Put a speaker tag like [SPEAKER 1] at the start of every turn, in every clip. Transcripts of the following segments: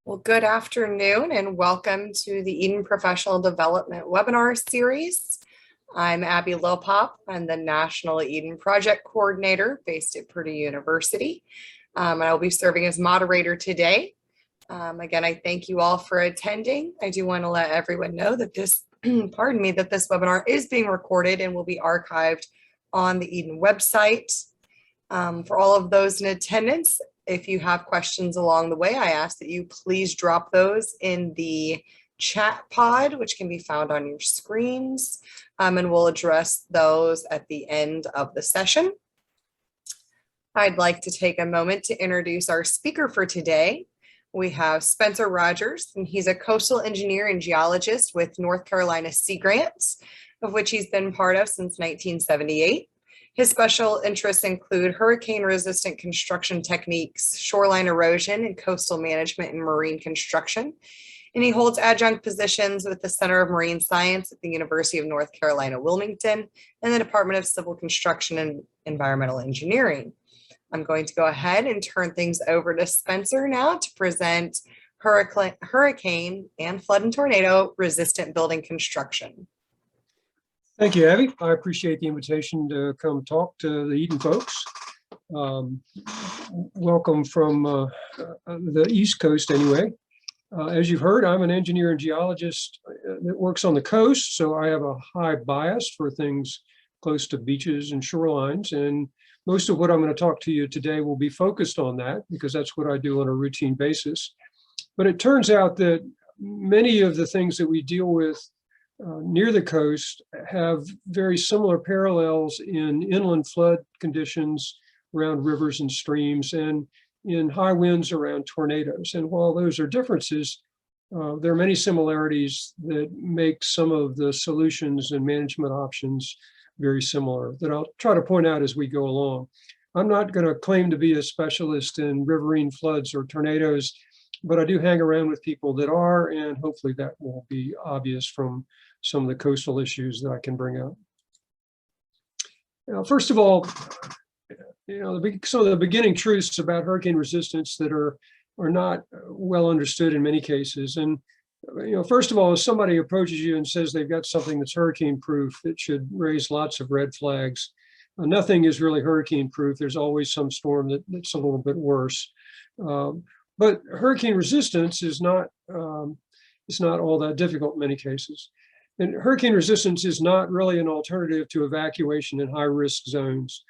[SPEAKER 1] Well, good afternoon and welcome to the Eden Professional Development webinar series. I'm Abby Lopop. I'm the National Eden Project Coordinator based at Purdue University. And I will be serving as moderator today. Again, I thank you all for attending. I do want to let everyone know that this, that this webinar is being recorded and will be archived on the Eden website. For all of those in attendance, if you have questions along the way, I ask that you please drop those in the chat pod, which can be found on your screens, and we'll address those at the end of the session. I'd like to take a moment to introduce our speaker for today. We have Spencer Rogers, and he's a coastal engineer and geologist with North Carolina Sea Grants, of which he's been part of since 1978. His special interests include hurricane-resistant construction techniques, shoreline erosion, and coastal management and marine construction. And he holds adjunct positions with the Center of Marine Science at the University of North Carolina, Wilmington, and the Department of Civil Construction and Environmental Engineering. I'm going to go ahead and turn things over to Spencer now to present hurricane and flood and tornado resistant building construction.
[SPEAKER 2] Thank you, Abby. I appreciate the invitation to come talk to the Eden folks. Welcome from the East Coast anyway. As you've heard, I'm an engineer and geologist that works on the coast, so I have a high bias for things close to beaches and shorelines. And most of what I'm going to talk to you today will be focused on that because that's what I do on a routine basis. But it turns out that many of the things that we deal with near the coast have very similar parallels in inland flood conditions around rivers and streams and in high winds around tornadoes. And while those are differences, there are many similarities that make some of the solutions and management options very similar that I'll try to point out as we go along. I'm not going to claim to be a specialist in riverine floods or tornadoes, but I do hang around with people that are, and hopefully that will be obvious from some of the coastal issues that I can bring up. Now, first of all, some of the beginning truths about hurricane resistance that are not well understood in many cases. And first of all, if somebody approaches you and says they've got something that's hurricane proof, it should raise lots of red flags. Nothing is really hurricane proof. There's always some storm that's a little bit worse. But hurricane resistance is not all that difficult in many cases. And hurricane resistance is not really an alternative to evacuation in high-risk zones.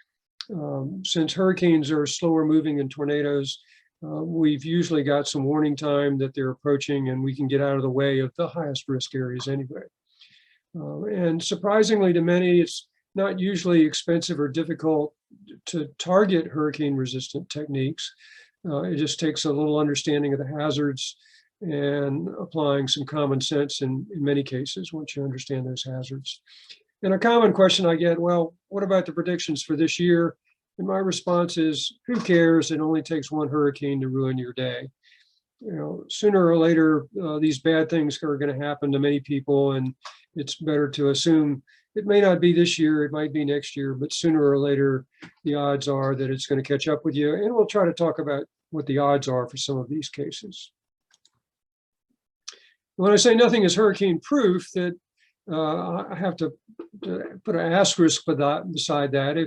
[SPEAKER 2] Since hurricanes are slower moving than tornadoes, we've usually got some warning time that they're approaching and we can get out of the way of the highest risk areas anyway. And surprisingly to many, it's not usually expensive or difficult to target hurricane-resistant techniques. It just takes a little understanding of the hazards and applying some common sense in many cases once you understand those hazards. And a common question I get, well, what about the predictions for this year? And my response is, who cares? It only takes one hurricane to ruin your day. Sooner or later, these bad things are going to happen to many people, and it's better to assume it may not be this year, it might be next year, but sooner or later, the odds are that it's going to catch up with you. And we'll try to talk about what the odds are for some of these cases. When I say nothing is hurricane proof, that I have to put an asterisk beside that.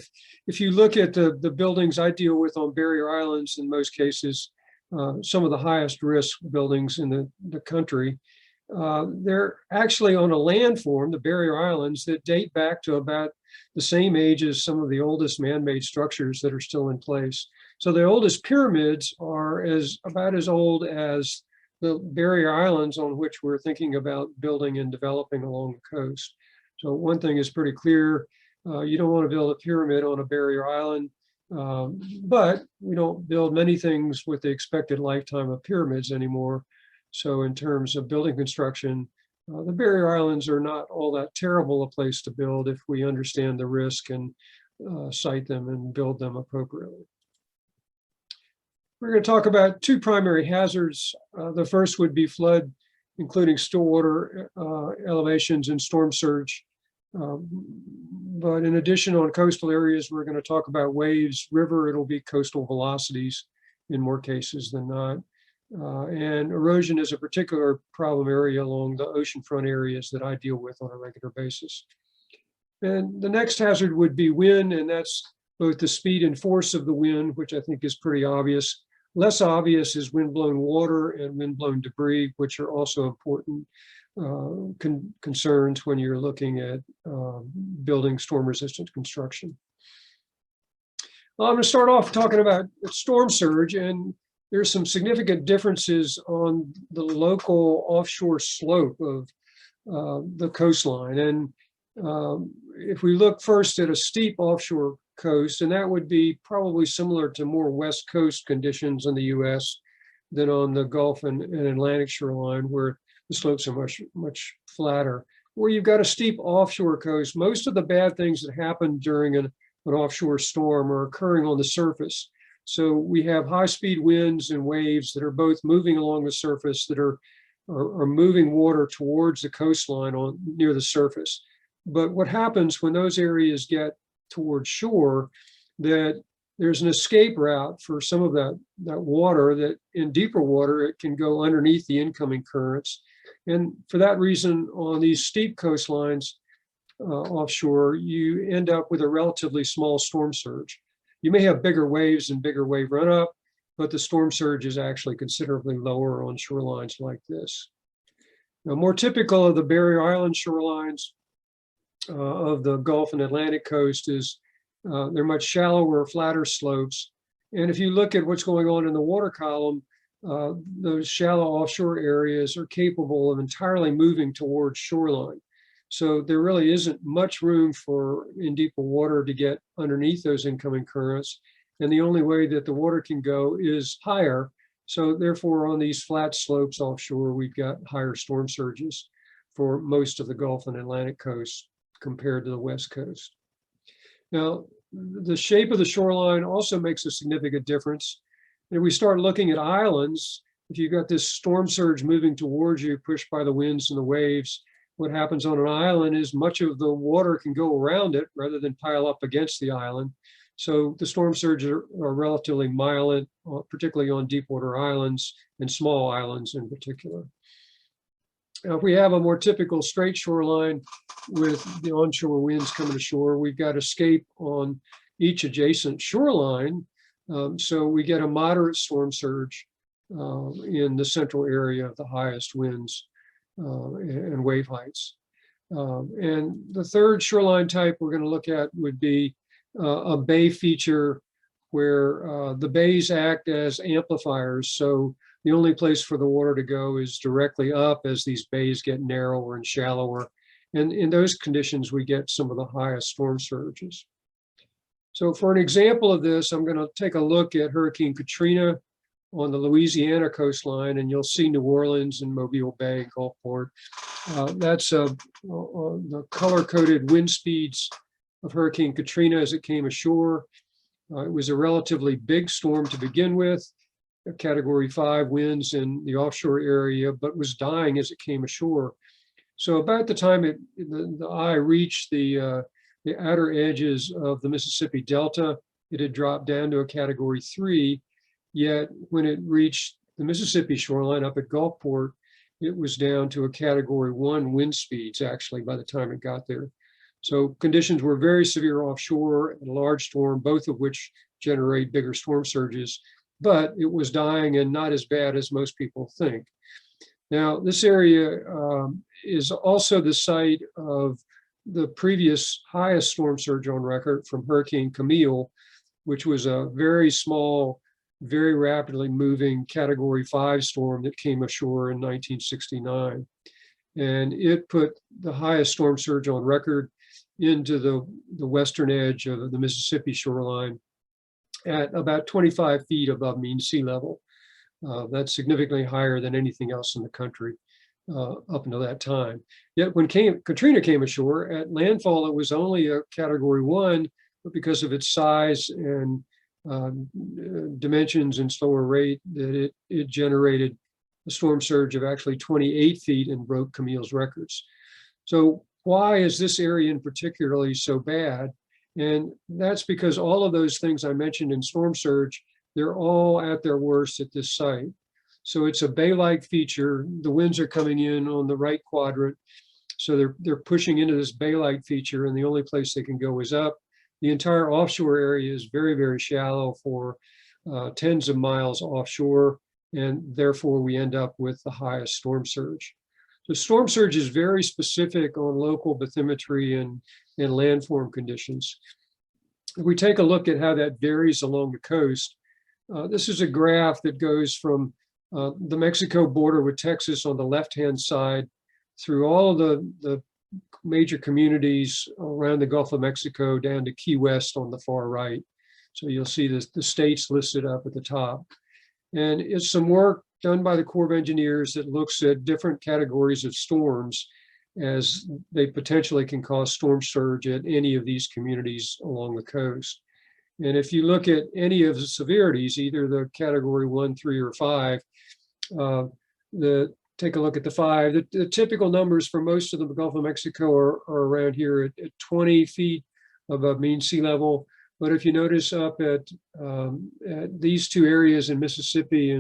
[SPEAKER 2] If you look at the buildings I deal with on barrier islands, in most cases, some of the highest risk buildings in the country, they're actually on a landform, the barrier islands, that date back to about the same age as some of the oldest man-made structures that are still in place. So the oldest pyramids are about as old as the barrier islands on which we're thinking about building and developing along the coast. So one thing is pretty clear, you don't want to build a pyramid on a barrier island, but we don't build many things with the expected lifetime of pyramids anymore. So in terms of building construction, the barrier islands are not all that terrible a place to build if we understand the risk and site them and build them appropriately. We're going to talk about two primary hazards. The first would be flood, including still water elevations and storm surge. But in addition, on coastal areas, we're going to talk about waves. River, it'll be coastal velocities in more cases than not. And erosion is a particular problem area along the oceanfront areas that I deal with on a regular basis. And the next hazard would be wind, and that's both the speed and force of the wind, which I think is pretty obvious. Less obvious is windblown water and windblown debris, which are also important concerns when you're looking at building storm-resistant construction. Well, I'm going to start off talking about storm surge, and there's some significant differences on the local offshore slope of the coastline. And if we look first at a steep offshore coast, and that would be probably similar to more West Coast conditions in the US than on the Gulf and Atlantic shoreline, where the slopes are much flatter. Where you've got a steep offshore coast, most of the bad things that happen during an offshore storm are occurring on the surface. So we have high-speed winds and waves that are both moving along the surface, that are moving water towards the coastline near the surface. But what happens when those areas get towards shore, that there's an escape route for some of that water, that in deeper water, it can go underneath the incoming currents. And for that reason, on these steep coastlines offshore, you end up with a relatively small storm surge. You may have bigger waves and bigger wave run-up, but the storm surge is actually considerably lower on shorelines like this. Now, more typical of the barrier island shorelines of the Gulf and Atlantic coast is they're much shallower, flatter slopes. And if you look at what's going on in the water column, those shallow offshore areas are capable of entirely moving towards shoreline. So there really isn't much room in deeper water to get underneath those incoming currents. And the only way that the water can go is higher. So therefore, on these flat slopes offshore, we've got higher storm surges for most of the Gulf and Atlantic coast compared to the West Coast. Now, the shape of the shoreline also makes a significant difference. If we start looking at islands, if you've got this storm surge moving towards you, pushed by the winds and the waves, what happens on an island is much of the water can go around it rather than pile up against the island. So the storm surges are relatively mild, particularly on deep water islands and small islands in particular. Now, if we have a more typical straight shoreline with the onshore winds coming ashore, we've got escape on each adjacent shoreline. So we get a moderate storm surge in the central area of the highest winds and wave heights. And the third shoreline type we're going to look at would be a bay feature, where the bays act as amplifiers. So the only place for the water to go is directly up as these bays get narrower and shallower. And in those conditions, we get some of the highest storm surges. So for an example of this, I'm going to take a look at Hurricane Katrina on the Louisiana coastline, and you'll see New Orleans and Mobile Bay, Gulfport. That's the color-coded wind speeds of Hurricane Katrina as it came ashore. It was a relatively big storm to begin with, a Category 5 winds in the offshore area, but was dying as it came ashore. So about the time the eye reached the outer edges of the Mississippi Delta, it had dropped down to a Category 3. Yet when it reached the Mississippi shoreline up at Gulfport, it was down to a Category 1 wind speeds, actually, by the time it got there. So conditions were very severe offshore, and a large storm, both of which generate bigger storm surges, but it was dying and not as bad as most people think. Now, this area is also the site of the previous highest storm surge on record from Hurricane Camille, which was a very small, very rapidly moving Category 5 storm that came ashore in 1969. And it put the highest storm surge on record into the western edge of the Mississippi shoreline at about 25 feet above mean sea level. That's significantly higher than anything else in the country up until that time. Yet when Katrina came ashore, at landfall, it was only a Category 1, but because of its size and dimensions and slower rate, that it generated a storm surge of actually 28 feet and broke Camille's records. So why is this area in particularly so bad? And that's because all of those things I mentioned in storm surge, they're all at their worst at this site. So it's a bay-like feature. The winds are coming in on the right quadrant. So they're pushing into this bay-like feature, and the only place they can go is up. The entire offshore area is very, very shallow for tens of miles offshore, and therefore we end up with the highest storm surge. So storm surge is very specific on local bathymetry and landform conditions. If we take a look at how that varies along the coast, this is a graph that goes from the Mexico border with Texas on the left-hand side through all of the major communities around the Gulf of Mexico down to Key West on the far right. So you'll see the states listed up at the top. And it's some work done by the Corps of Engineers that looks at different categories of storms as they potentially can cause storm surge at any of these communities along the coast. And if you look at any of the severities, either the category 1, 3, or 5, take a look at the 5. The typical numbers for most of the Gulf of Mexico are around here at 20 feet above mean sea level. But if you notice up at these two areas in Mississippi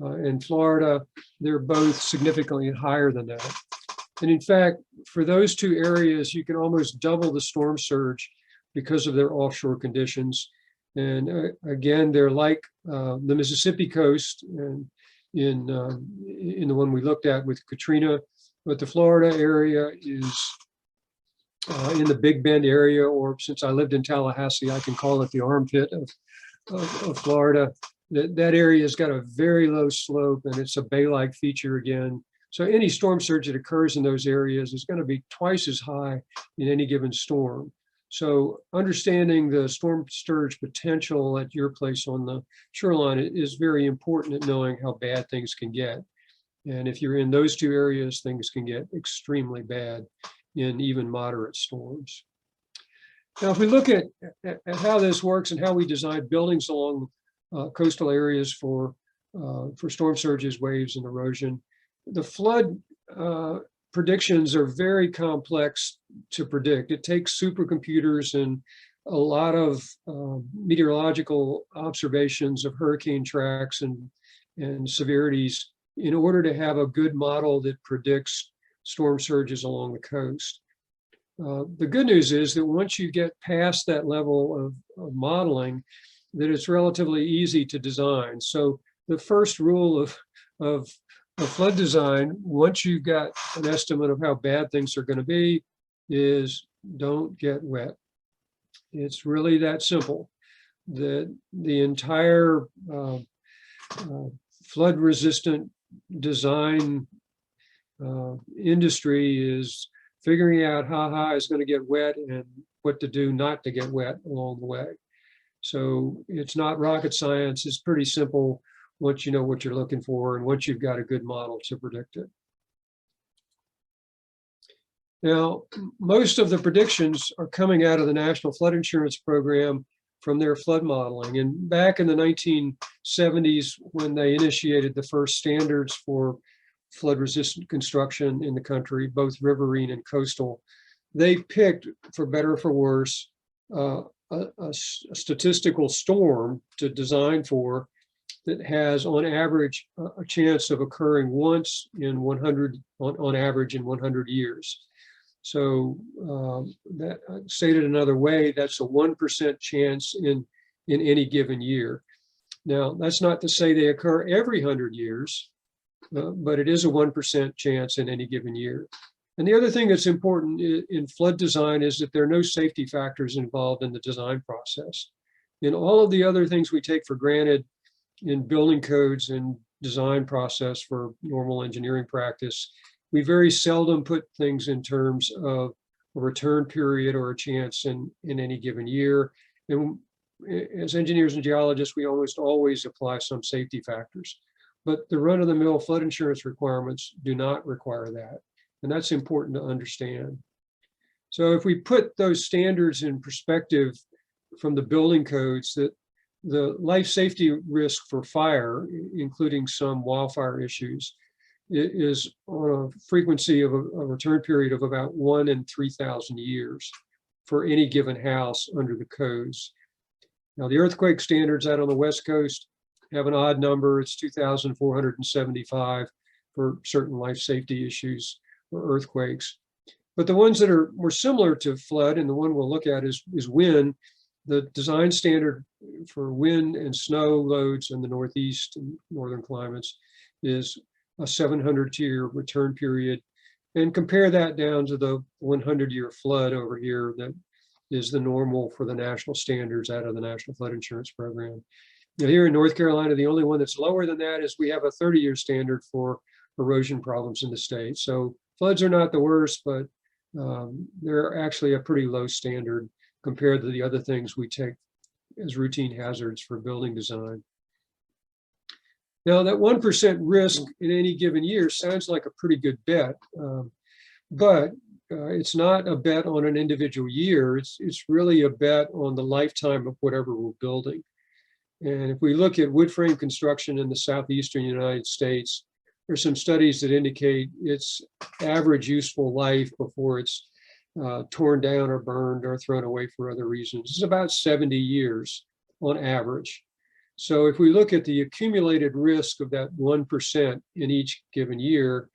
[SPEAKER 2] and Florida, they're both significantly higher than that. And in fact, for those two areas, you can almost double the storm surge because of their offshore conditions. And again, they're like the Mississippi coast and in the one we looked at with Katrina, but the Florida area is in the Big Bend area, or since I lived in Tallahassee, I can call it the armpit of Florida. That area has got a very low slope, and it's a bay-like feature again. So any storm surge that occurs in those areas is going to be twice as high in any given storm. So understanding the storm surge potential at your place on the shoreline is very important at knowing how bad things can get. And if you're in those two areas, things can get extremely bad in even moderate storms. Now, if we look at how this works and how we design buildings along coastal areas for storm surges, waves, and erosion, the flood predictions are very complex to predict. It takes supercomputers and a lot of meteorological observations of hurricane tracks and severities in order to have a good model that predicts storm surges along the coast. The good news is that once you get past that level of modeling, that it's relatively easy to design. So the first rule of flood design, once you've got an estimate of how bad things are going to be, is don't get wet. It's really that simple. The entire flood resistant design industry is figuring out how high is going to get wet and what to do not to get wet along the way. So it's not rocket science. It's pretty simple once you know what you're looking for and once you've got a good model to predict it. Now, most of the predictions are coming out of the National Flood Insurance Program from their flood modeling. And back in the 1970s, when they initiated the first standards for flood-resistant construction in the country, both riverine and coastal, they picked, for better or for worse, a statistical storm to design for that has, on average, a chance of occurring once in 100, on average, in 100 years. So that, stated another way, that's a 1% chance in any given year. Now, that's not to say they occur every 100 years, but it is a 1% chance in any given year. And the other thing that's important in flood design is that there are no safety factors involved in the design process. In all of the other things we take for granted in building codes and design process for normal engineering practice, we very seldom put things in terms of a return period or a chance in any given year. And as engineers and geologists, we almost always apply some safety factors. But the run-of-the-mill flood insurance requirements do not require that. And that's important to understand. So if we put those standards in perspective from the building codes, that the life safety risk for fire, including some wildfire issues, is on a frequency of a return period of about 1 in 3,000 years for any given house under the codes. Now, the earthquake standards out on the West Coast have an odd number. It's 2,475 for certain life safety issues or earthquakes. But the ones that are more similar to flood, and the one we'll look at is wind. The design standard for wind and snow loads in the Northeast and northern climates is a 700-year return period. And compare that down to the 100-year flood over here that is the normal for the national standards out of the National Flood Insurance Program. Now, here in North Carolina, the only one that's lower than that is we have a 30-year standard for erosion problems in the state. So floods are not the worst, but they're actually a pretty low standard compared to the other things we take as routine hazards for building design. Now, that 1% risk in any given year sounds like a pretty good bet, but it's not a bet on an individual year. It's really a bet on the lifetime of whatever we're building. And if we look at wood frame construction in the southeastern United States, there's some studies that indicate its average useful life before it's torn down or burned or thrown away for other reasons is about 70 years on average. So if we look at the accumulated risk of that 1% in each given year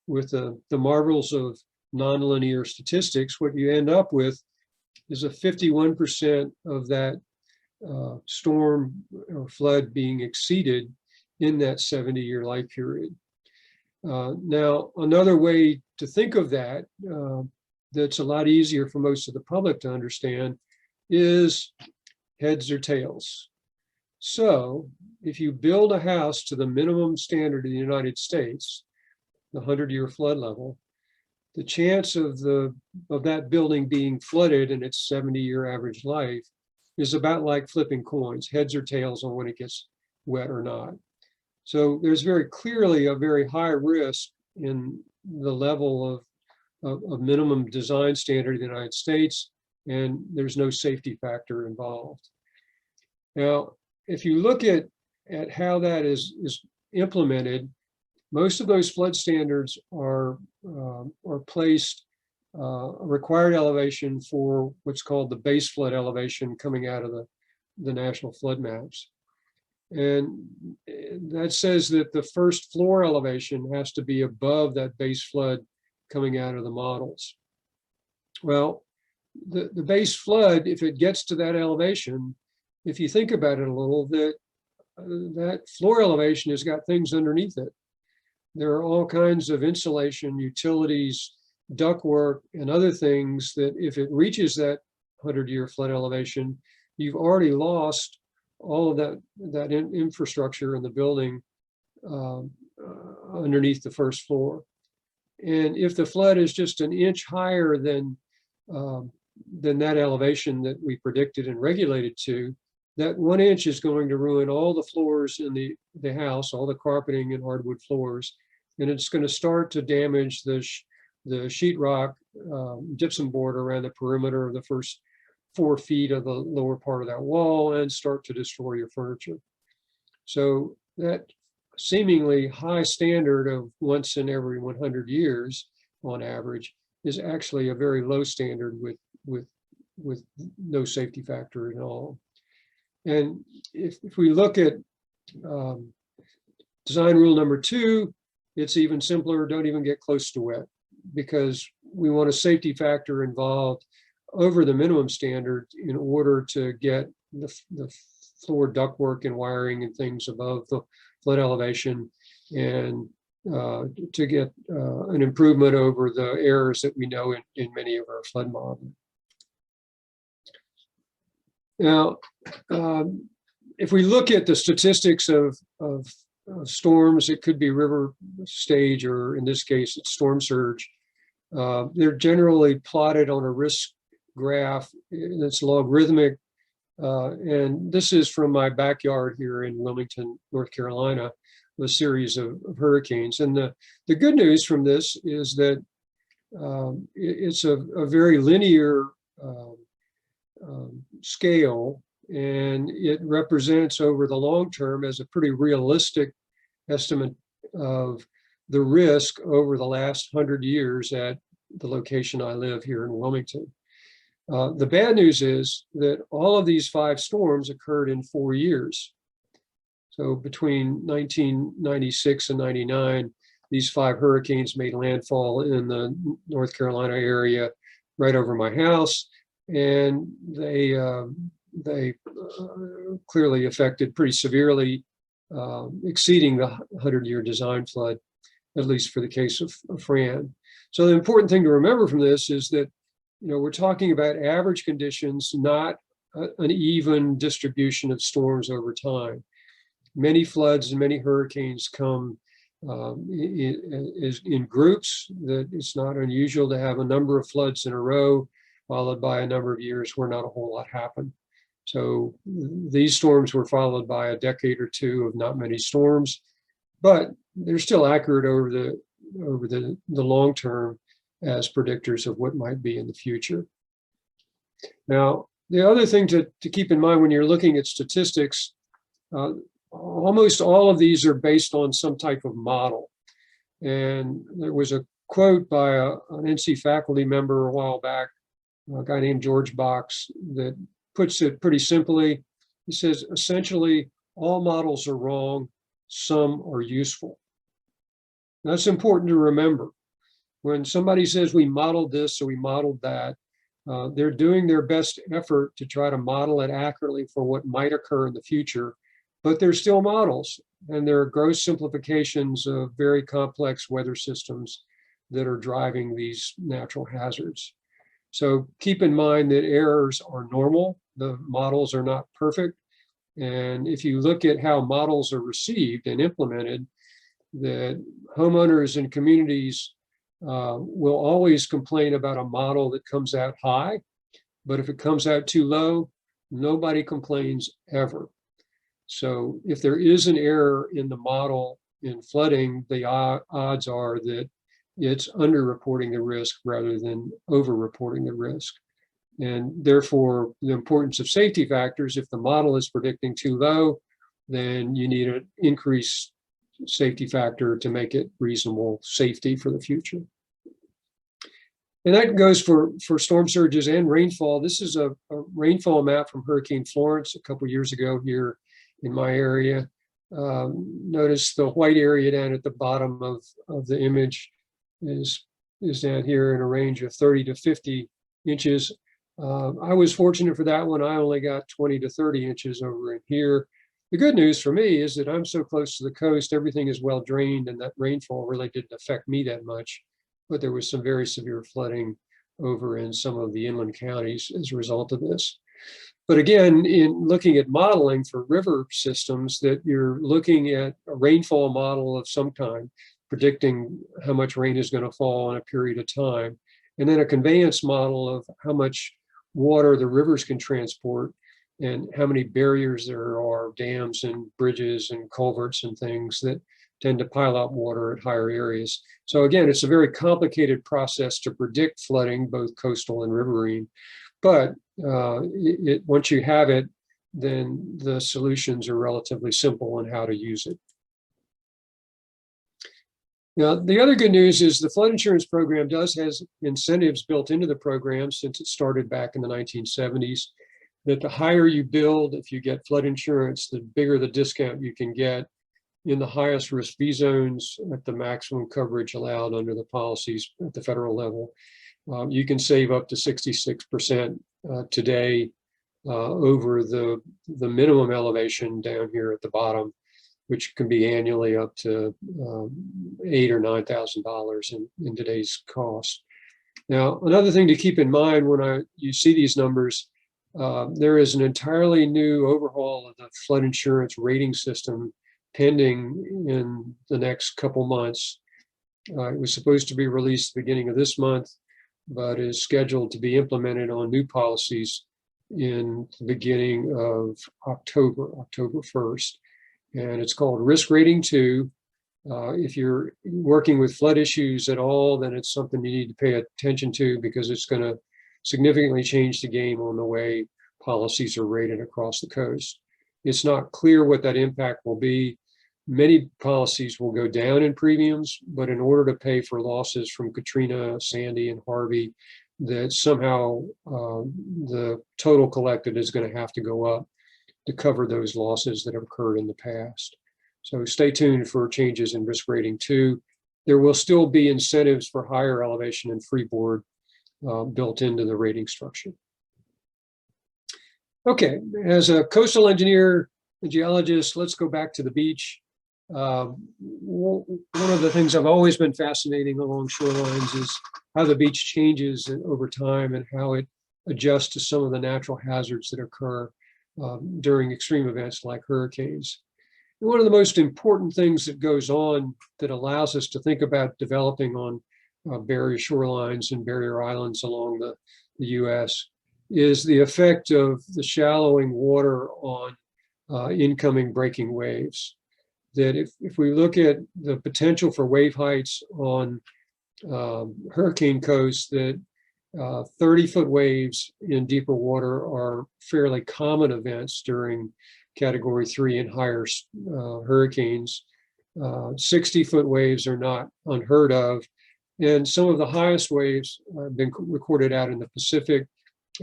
[SPEAKER 2] with the marvels of nonlinear statistics, what you end up with is a 51% of that storm or flood being exceeded in that 70-year life period. Now, another way to think of that, that's a lot easier for most of the public to understand, is heads or tails. So if you build a house to the minimum standard of the United States, the 100-year flood level, the chance of that building being flooded in its 70-year average life is about like flipping coins, heads or tails on when it gets wet or not. So there's very clearly a very high risk in the level of minimum design standard in the United States, and there's no safety factor involved. Now, if you look at how that is implemented, most of those flood standards are placed a required elevation for what's called the base flood elevation coming out of the national flood maps. And that says that the first floor elevation has to be above that base flood coming out of the models. Well, the base flood, if it gets to that elevation, if you think about it a little, that floor elevation has got things underneath it. There are all kinds of insulation, utilities, ductwork, and other things that if it reaches that 100-year flood elevation, you've already lost all of that infrastructure in the building underneath the first floor. And if the flood is just an inch higher than that elevation that we predicted and regulated to, that 1 inch is going to ruin all the floors in the house, all the carpeting and hardwood floors, and it's going to start to damage the sheetrock gypsum board around the perimeter of the first 4 feet of the lower part of that wall and start to destroy your furniture. So that seemingly high standard of once in every 100 years on average is actually a very low standard with no safety factor at all. And if we look at design rule number 2, it's even simpler. Don't even get close to wet, because we want a safety factor involved over the minimum standard in order to get the floor ductwork and wiring and things above the flood elevation, and to get an improvement over the errors that we know in many of our flood models. Now, if we look at the statistics of storms, it could be river stage, or in this case, it's storm surge. They're generally plotted on a risk graph that's logarithmic. And this is from my backyard here in Wilmington, North Carolina, a series of hurricanes. And the good news from this is that it's a very linear scale, and it represents over the long term as a pretty realistic estimate of the risk over the last 100 years at the location I live here in Wilmington. The bad news is that all of these 5 storms occurred in 4 years. So between 1996 and 99, these 5 hurricanes made landfall in the North Carolina area right over my house. And they clearly affected pretty severely, exceeding the 100-year design flood, at least for the case of Fran. So the important thing to remember from this is that, we're talking about average conditions, not an even distribution of storms over time. Many floods and many hurricanes come in groups. That it's not unusual to have a number of floods in a row, followed by a number of years where not a whole lot happened. So these storms were followed by a decade or two of not many storms, but they're still accurate over the long term as predictors of what might be in the future. Now, the other thing to keep in mind when you're looking at statistics, almost all of these are based on some type of model. And there was a quote by an NC faculty member a while back, a guy named George Box, that puts it pretty simply. He says, essentially, all models are wrong, some are useful. That's important to remember. When somebody says we modeled this or we modeled that, they're doing their best effort to try to model it accurately for what might occur in the future, but they're still models, and they're gross simplifications of very complex weather systems that are driving these natural hazards. So keep in mind that errors are normal. The models are not perfect. And if you look at how models are received and implemented, that homeowners and communities will always complain about a model that comes out high, but if it comes out too low, nobody complains ever. So if there is an error in the model in flooding, the odds are that it's underreporting the risk rather than overreporting the risk. And therefore, the importance of safety factors, if the model is predicting too low, then you need an increased safety factor to make it reasonable safety for the future. And that goes for storm surges and rainfall. This is a rainfall map from Hurricane Florence a couple years ago here in my area. Notice the white area down at the bottom of the image is down here in a range of 30 to 50 inches. I was fortunate for that one. I only got 20 to 30 inches over in here. The good news for me is that I'm so close to the coast, everything is well drained, and that rainfall really didn't affect me that much. But there was some very severe flooding over in some of the inland counties as a result of this. But again, in looking at modeling for river systems, that you're looking at a rainfall model of some kind, predicting how much rain is going to fall in a period of time, and then a conveyance model of how much water the rivers can transport and how many barriers there are, dams and bridges and culverts and things that tend to pile up water at higher areas. So again, it's a very complicated process to predict flooding, both coastal and riverine. But once you have it, then the solutions are relatively simple on how to use it. Now, the other good news is the flood insurance program has incentives built into the program since it started back in the 1970s, that the higher you build, if you get flood insurance, the bigger the discount you can get in the highest risk V zones at the maximum coverage allowed under the policies at the federal level. You can save up to 66% today over the minimum elevation down here at the bottom, which can be annually up to $8,000 or $9,000 in today's cost. Now, another thing to keep in mind when you see these numbers, there is an entirely new overhaul of the flood insurance rating system pending in the next couple months. It was supposed to be released at the beginning of this month, but is scheduled to be implemented on new policies in the beginning of October 1st. And it's called Risk Rating 2. If you're working with flood issues at all, then it's something you need to pay attention to, because it's going to significantly change the game on the way policies are rated across the coast. It's not clear what that impact will be. Many policies will go down in premiums, but in order to pay for losses from Katrina, Sandy, and Harvey, that somehow the total collected is going to have to go up. to cover those losses that have occurred in the past. So stay tuned for changes in risk rating 2. There will still be incentives for higher elevation and freeboard built into the rating structure. Okay, as a coastal engineer and geologist, let's go back to the beach. One of the things I've always been fascinating along shorelines is how the beach changes over time and how it adjusts to some of the natural hazards that occur during extreme events like hurricanes. And one of the most important things that goes on that allows us to think about developing on barrier shorelines and barrier islands along the US is the effect of the shallowing water on incoming breaking waves. That if we look at the potential for wave heights on hurricane coasts, that 30-foot waves in deeper water are fairly common events during Category 3 and higher hurricanes. 60-foot waves are not unheard of. And some of the highest waves have been recorded out in the Pacific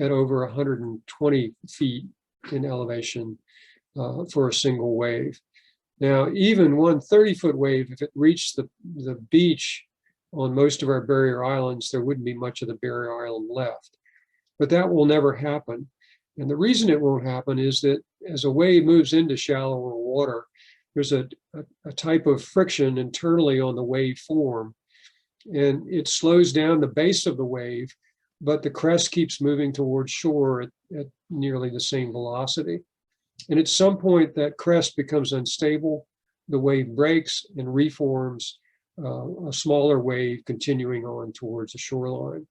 [SPEAKER 2] at over 120 feet in elevation for a single wave. Now, even one 30-foot wave, if it reached the beach on most of our barrier islands, there wouldn't be much of the barrier island left. But that will never happen. And the reason it won't happen is that as a wave moves into shallower water, there's a type of friction internally on the wave form, and it slows down the base of the wave, but the crest keeps moving towards shore at nearly the same velocity. And at some point, that crest becomes unstable, the wave breaks and reforms a smaller wave continuing on towards the shoreline.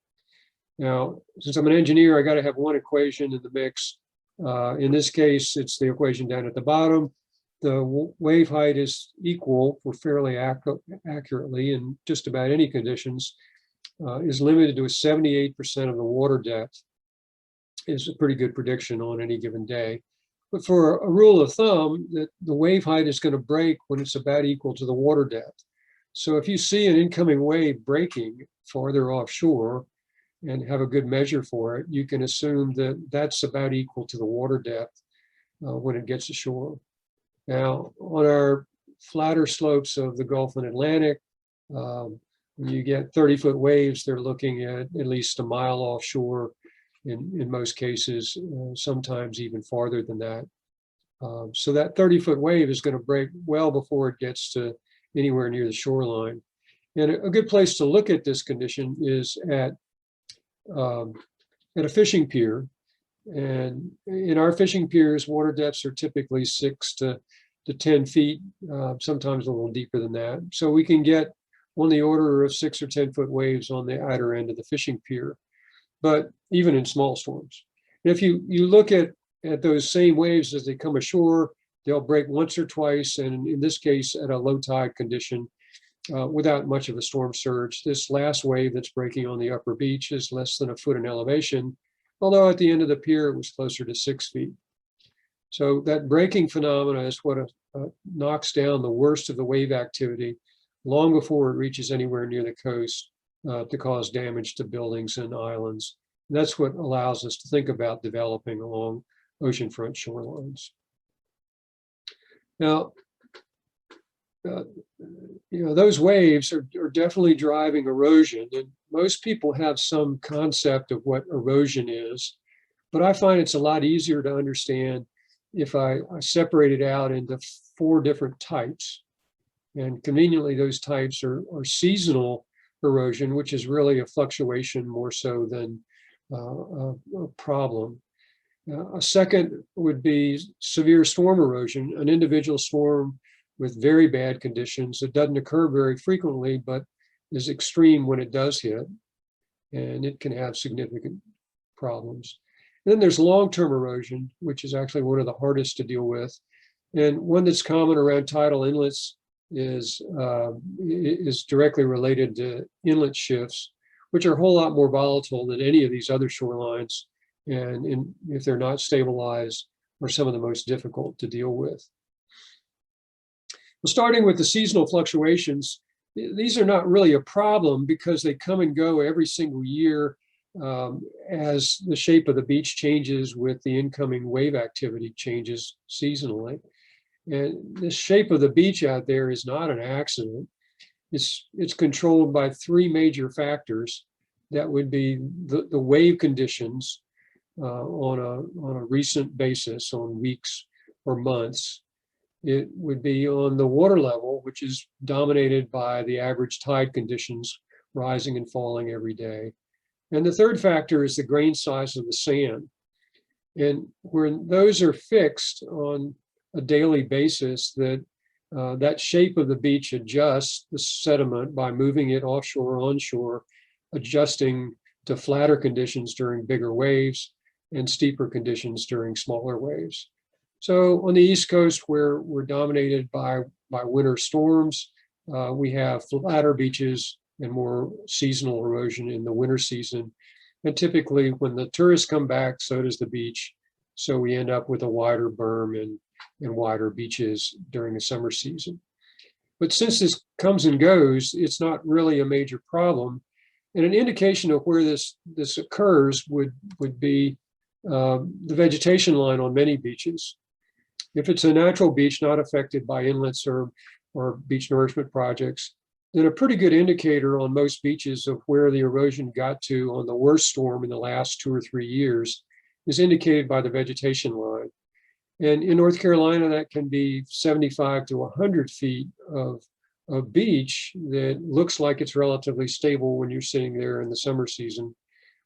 [SPEAKER 2] Now, since I'm an engineer, I got to have one equation in the mix. In this case, it's the equation down at the bottom. The wave height is equal for fairly accurately in just about any conditions, is limited to 78% of the water depth, is a pretty good prediction on any given day. But for a rule of thumb, that the wave height is going to break when it's about equal to the water depth. So if you see an incoming wave breaking farther offshore and have a good measure for it, you can assume that that's about equal to the water depth when it gets ashore. Now, on our flatter slopes of the Gulf and Atlantic, when you get 30-foot waves, they're looking at least a mile offshore in most cases, sometimes even farther than that. So that 30-foot wave is going to break well before it gets to anywhere near the shoreline. And a good place to look at this condition is at a fishing pier. And in our fishing piers, water depths are typically 6 to 10 feet, sometimes a little deeper than that. So we can get on the order of 6 or 10-foot waves on the outer end of the fishing pier, but even in small storms. And if you look at those same waves as they come ashore, they'll break once or twice, and in this case, at a low tide condition, without much of a storm surge. This last wave that's breaking on the upper beach is less than a foot in elevation, although at the end of the pier, it was closer to 6 feet. So that breaking phenomena is what knocks down the worst of the wave activity long before it reaches anywhere near the coast to cause damage to buildings and islands. And that's what allows us to think about developing along oceanfront shorelines. Now, those waves are definitely driving erosion, and most people have some concept of what erosion is, but I find it's a lot easier to understand if I separate it out into 4 different types. And conveniently, those types are seasonal erosion, which is really a fluctuation more so than a problem. A second would be severe storm erosion, an individual storm with very bad conditions. It doesn't occur very frequently, but is extreme when it does hit, and it can have significant problems. And then there's long-term erosion, which is actually one of the hardest to deal with. And one that's common around tidal inlets is directly related to inlet shifts, which are a whole lot more volatile than any of these other shorelines. And if they're not stabilized, are some of the most difficult to deal with. Well, starting with the seasonal fluctuations, these are not really a problem because they come and go every single year as the shape of the beach changes with the incoming wave activity changes seasonally. And the shape of the beach out there is not an accident. It's controlled by three major factors. That would be the wave conditions on a recent basis, on weeks or months. It would be on the water level, which is dominated by the average tide conditions rising and falling every day. And the third factor is the grain size of the sand. And when those are fixed on a daily basis, that shape of the beach adjusts the sediment by moving it offshore or onshore, adjusting to flatter conditions during bigger waves and steeper conditions during smaller waves. So on the East Coast, where we're dominated by winter storms, we have flatter beaches and more seasonal erosion in the winter season. And typically when the tourists come back, so does the beach. So we end up with a wider berm and wider beaches during the summer season. But since this comes and goes, it's not really a major problem. And an indication of where this occurs would be the vegetation line on many beaches. If it's a natural beach not affected by inlets or beach nourishment projects, then a pretty good indicator on most beaches of where the erosion got to on the worst storm in the last 2 or 3 years is indicated by the vegetation line. And in North Carolina, that can be 75 to 100 feet of beach that looks like it's relatively stable when you're sitting there in the summer season,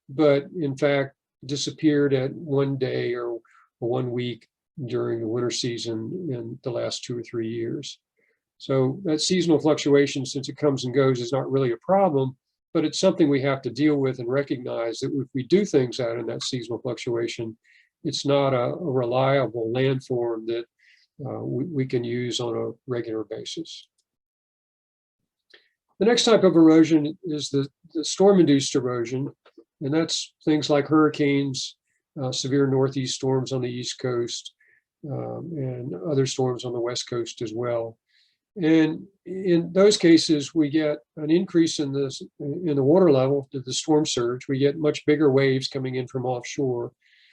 [SPEAKER 2] but in fact disappeared at 1 day or 1 week during the winter season in the last 2 or 3 years. So that seasonal fluctuation, since it comes and goes, is not really a problem, but it's something we have to deal with and recognize that if we do things out in that seasonal fluctuation, it's not a reliable landform that we can use on a regular basis. The next type of erosion is the storm-induced erosion, and that's things like hurricanes, severe northeast storms on the East Coast, and other storms on the West Coast as well. And in those cases, we get an increase in the water level to the storm surge. We get much bigger waves coming in from offshore.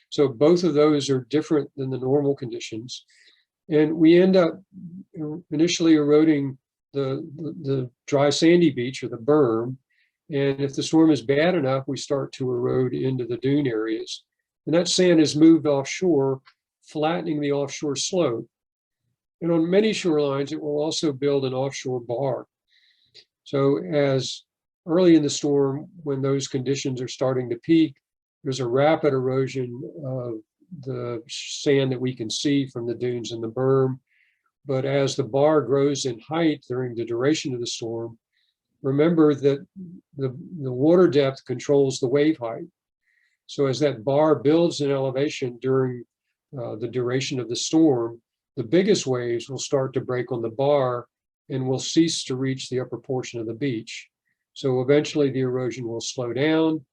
[SPEAKER 2] So both of those are different than the normal conditions. And we end up initially eroding the dry sandy beach or the berm. And if the storm is bad enough, we start to erode into the dune areas. And that sand is moved offshore, flattening the offshore slope. And on many shorelines, it will also build an offshore bar. So as early in the storm, when those conditions are starting to peak, there's a rapid erosion of the sand that we can see from the dunes and the berm. But as the bar grows in height during the duration of the storm, remember that the water depth controls the wave height. So as that bar builds in elevation during the duration of the storm, the biggest waves will start to break on the bar and will cease to reach the upper portion of the beach. So eventually the erosion will slow down.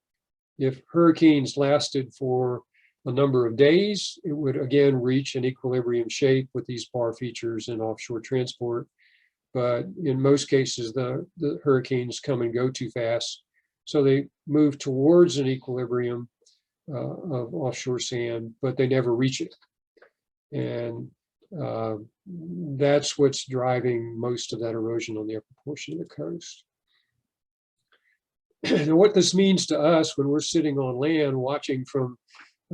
[SPEAKER 2] If hurricanes lasted for a number of days, it would again reach an equilibrium shape with these bar features and offshore transport. But in most cases, the hurricanes come and go too fast. So they move towards an equilibrium of offshore sand, but they never reach it. And that's what's driving most of that erosion on the upper portion of the coast. And what this means to us when we're sitting on land watching from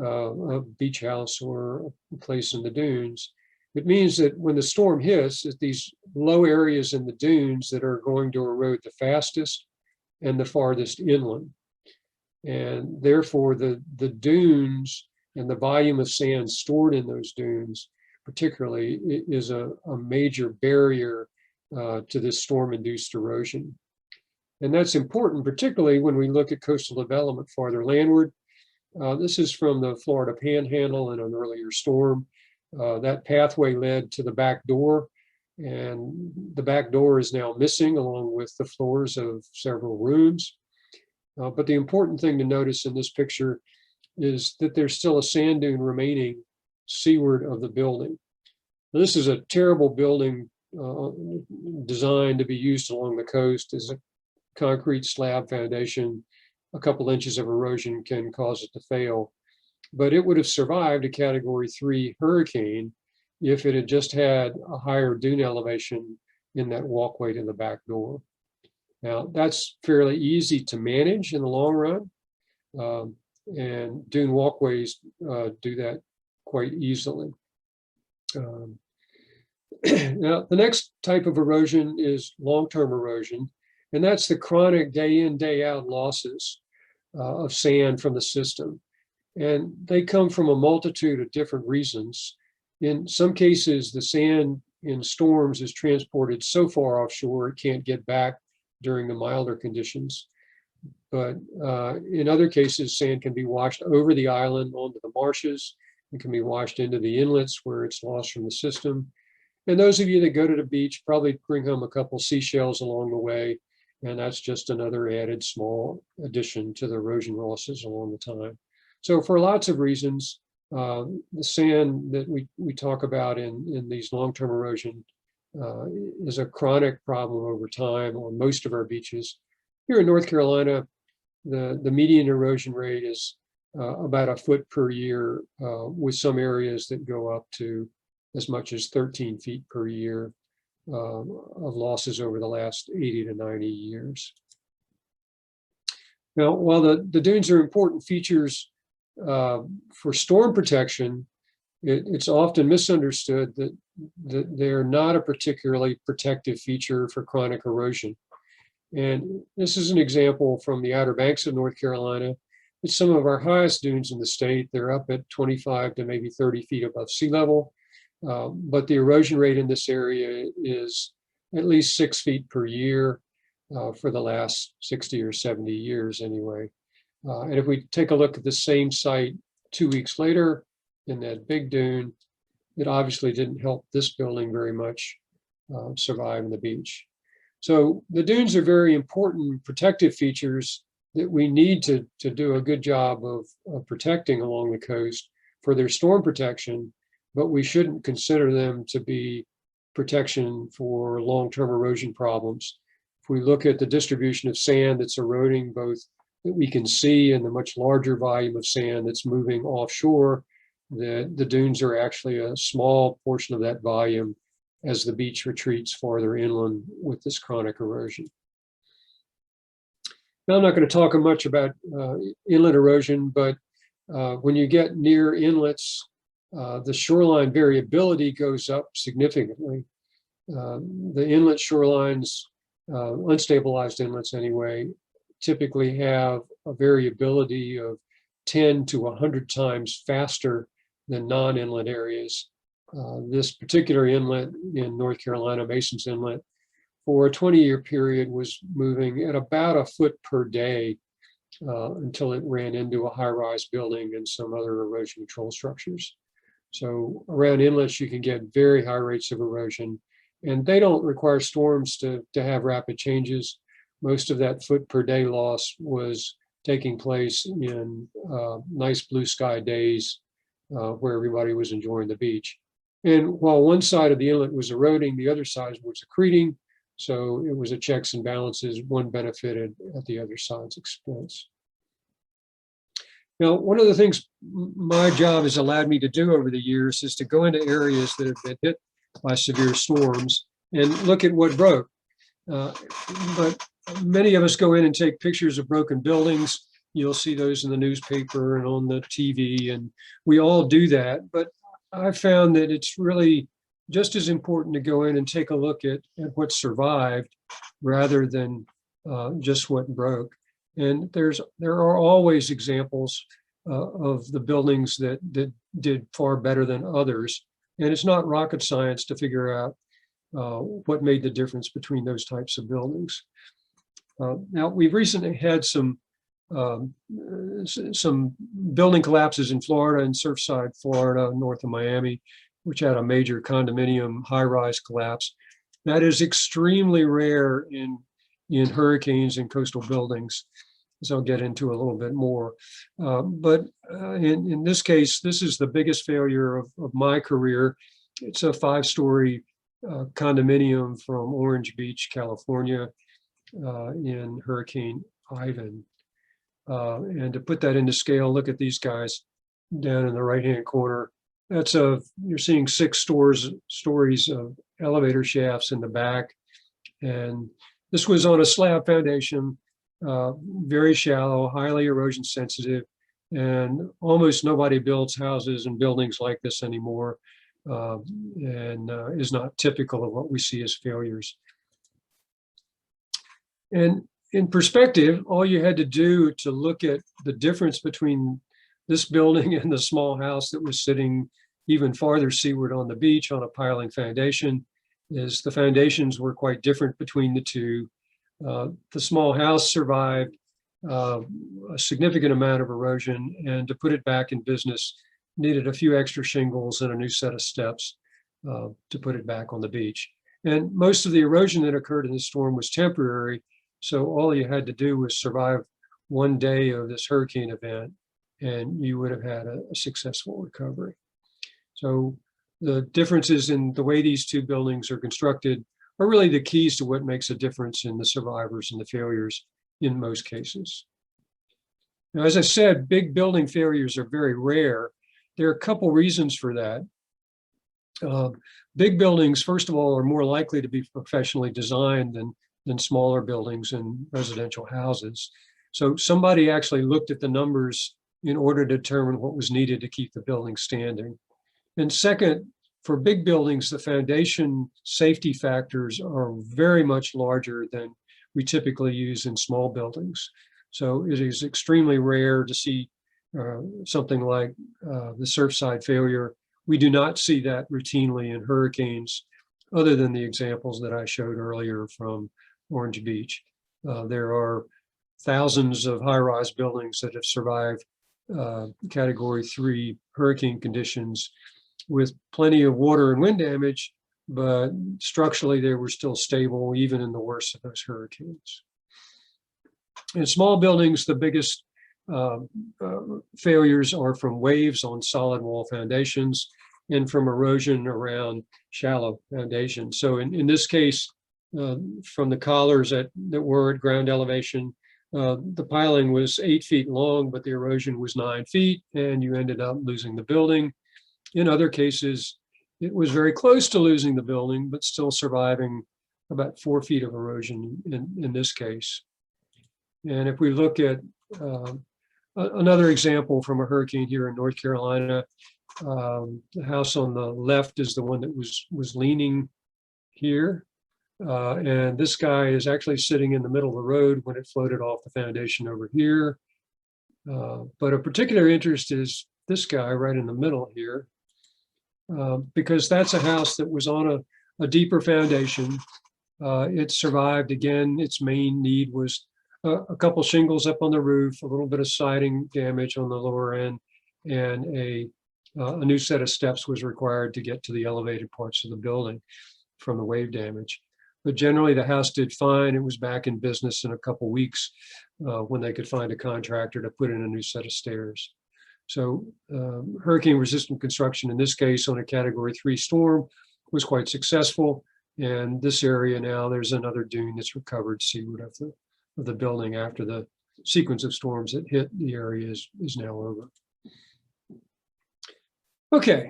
[SPEAKER 2] a beach house or a place in the dunes, it means that when the storm hits, it's these low areas in the dunes that are going to erode the fastest and the farthest inland. And therefore the dunes and the volume of sand stored in those dunes particularly is a major barrier to this storm-induced erosion. And that's important, particularly when we look at coastal development farther landward. This is from the Florida Panhandle in an earlier storm. That pathway led to the back door, and the back door is now missing along with the floors of several rooms. But the important thing to notice in this picture is that there's still a sand dune remaining seaward of the building. Now, this is a terrible building designed to be used along the coast as a concrete slab foundation a couple inches of erosion can cause it to fail. But it would have survived a Category 3 hurricane if it had just had a higher dune elevation in that walkway to the back door. Now, that's fairly easy to manage in the long run, and dune walkways do that quite easily. Now, the next type of erosion is long-term erosion, and that's the chronic day in, day out losses of sand from the system. And they come from a multitude of different reasons. In some cases, the sand in storms is transported so far offshore it can't get back during the milder conditions. But in other cases, sand can be washed over the island onto the marshes. It can be washed into the inlets where it's lost from the system. And those of you that go to the beach probably bring home a couple seashells along the way. And that's just another added small addition to the erosion losses along the time. So for lots of reasons, the sand that we talk about in these long-term erosion is a chronic problem over time on most of our beaches. Here in North Carolina, the median erosion rate is about a foot per year, with some areas that go up to as much as 13 feet per year of losses over the last 80 to 90 years. Now, while the dunes are important features for storm protection, it's often misunderstood that they're not a particularly protective feature for chronic erosion. And this is an example from the Outer Banks of North Carolina. It's some of our highest dunes in the state. They're up at 25 to maybe 30 feet above sea level. But the erosion rate in this area is at least 6 feet per year for the last 60 or 70 years anyway. And if we take a look at the same site 2 weeks later in that big dune, it obviously didn't help this building very much survive on the beach. So the dunes are very important protective features that we need to do a good job of protecting along the coast for their storm protection, but we shouldn't consider them to be protection for long-term erosion problems. If we look at the distribution of sand that's eroding, both that we can see and the much larger volume of sand that's moving offshore, the dunes are actually a small portion of that volume as the beach retreats farther inland with this chronic erosion. Now, I'm not going to talk much about inlet erosion, but when you get near inlets, the shoreline variability goes up significantly. The inlet shorelines, unstabilized inlets anyway, typically have a variability of 10 to 100 times faster than non-inlet areas. This particular inlet in North Carolina, Mason's Inlet, for a 20-year period was moving at about a foot per day until it ran into a high-rise building and some other erosion control structures. So around inlets, you can get very high rates of erosion, and they don't require storms to have rapid changes. Most of that foot per day loss was taking place in nice blue sky days where everybody was enjoying the beach. And while one side of the inlet was eroding, the other side was accreting. So it was a checks and balances. One benefited at the other side's expense. Now, one of the things my job has allowed me to do over the years is to go into areas that have been hit by severe storms and look at what broke. But many of us go in and take pictures of broken buildings. You'll see those in the newspaper and on the TV, and we all do that. But I found that it's really just as important to go in and take a look at what survived rather than just what broke. And there are always examples of the buildings that did far better than others. And it's not rocket science to figure out what made the difference between those types of buildings. Now, we've recently had some building collapses in Florida, in Surfside, Florida, north of Miami, which had a major condominium high-rise collapse. That is extremely rare in hurricanes and coastal buildings, as I'll get into a little bit more. But in this case, this is the biggest failure of my career. It's a 5-story condominium from Orange Beach, California, in Hurricane Ivan. And to put that into scale, look at these guys down in the right-hand corner. You're seeing 6 stories of elevator shafts in the back. And this was on a slab foundation, very shallow, highly erosion sensitive, and almost nobody builds houses and buildings like this anymore, and is not typical of what we see as failures. And in perspective, all you had to do to look at the difference between this building and the small house that was sitting even farther seaward on the beach on a piling foundation is the foundations were quite different between the two. The small house survived a significant amount of erosion, and to put it back in business needed a few extra shingles and a new set of steps to put it back on the beach. And most of the erosion that occurred in the storm was temporary, so all you had to do was survive one day of this hurricane event, and you would have had a successful recovery. So the differences in the way these two buildings are constructed are really the keys to what makes a difference in the survivors and the failures in most cases. Now, as I said, big building failures are very rare. There are a couple reasons for that. Big buildings, first of all, are more likely to be professionally designed than smaller buildings and residential houses. So somebody actually looked at the numbers in order to determine what was needed to keep the building standing. And second, for big buildings, the foundation safety factors are very much larger than we typically use in small buildings. So it is extremely rare to see something like the Surfside failure. We do not see that routinely in hurricanes, other than the examples that I showed earlier from Orange Beach. There are thousands of high-rise buildings that have survived Category 3 hurricane conditions with plenty of water and wind damage, but structurally they were still stable even in the worst of those hurricanes. In small buildings, the biggest failures are from waves on solid wall foundations and from erosion around shallow foundations. So in this case, from the collars that were at ground elevation, the piling was 8 feet long, but the erosion was 9 feet, and you ended up losing the building. In other cases, it was very close to losing the building, but still surviving about 4 feet of erosion in this case. And if we look at another example from a hurricane here in North Carolina, the house on the left is the one that was leaning here. And this guy is actually sitting in the middle of the road when it floated off the foundation over here. But of particular interest is this guy right in the middle here, because that's a house that was on a deeper foundation. It survived. Again, its main need was a couple shingles up on the roof, a little bit of siding damage on the lower end, and a new set of steps was required to get to the elevated parts of the building from the wave damage. But generally, the house did fine. It was back in business in a couple weeks when they could find a contractor to put in a new set of stairs. So hurricane-resistant construction, in this case, on a Category 3 storm, was quite successful. And this area now, there's another dune that's recovered seaward of the building after the sequence of storms that hit the area is now over. Okay,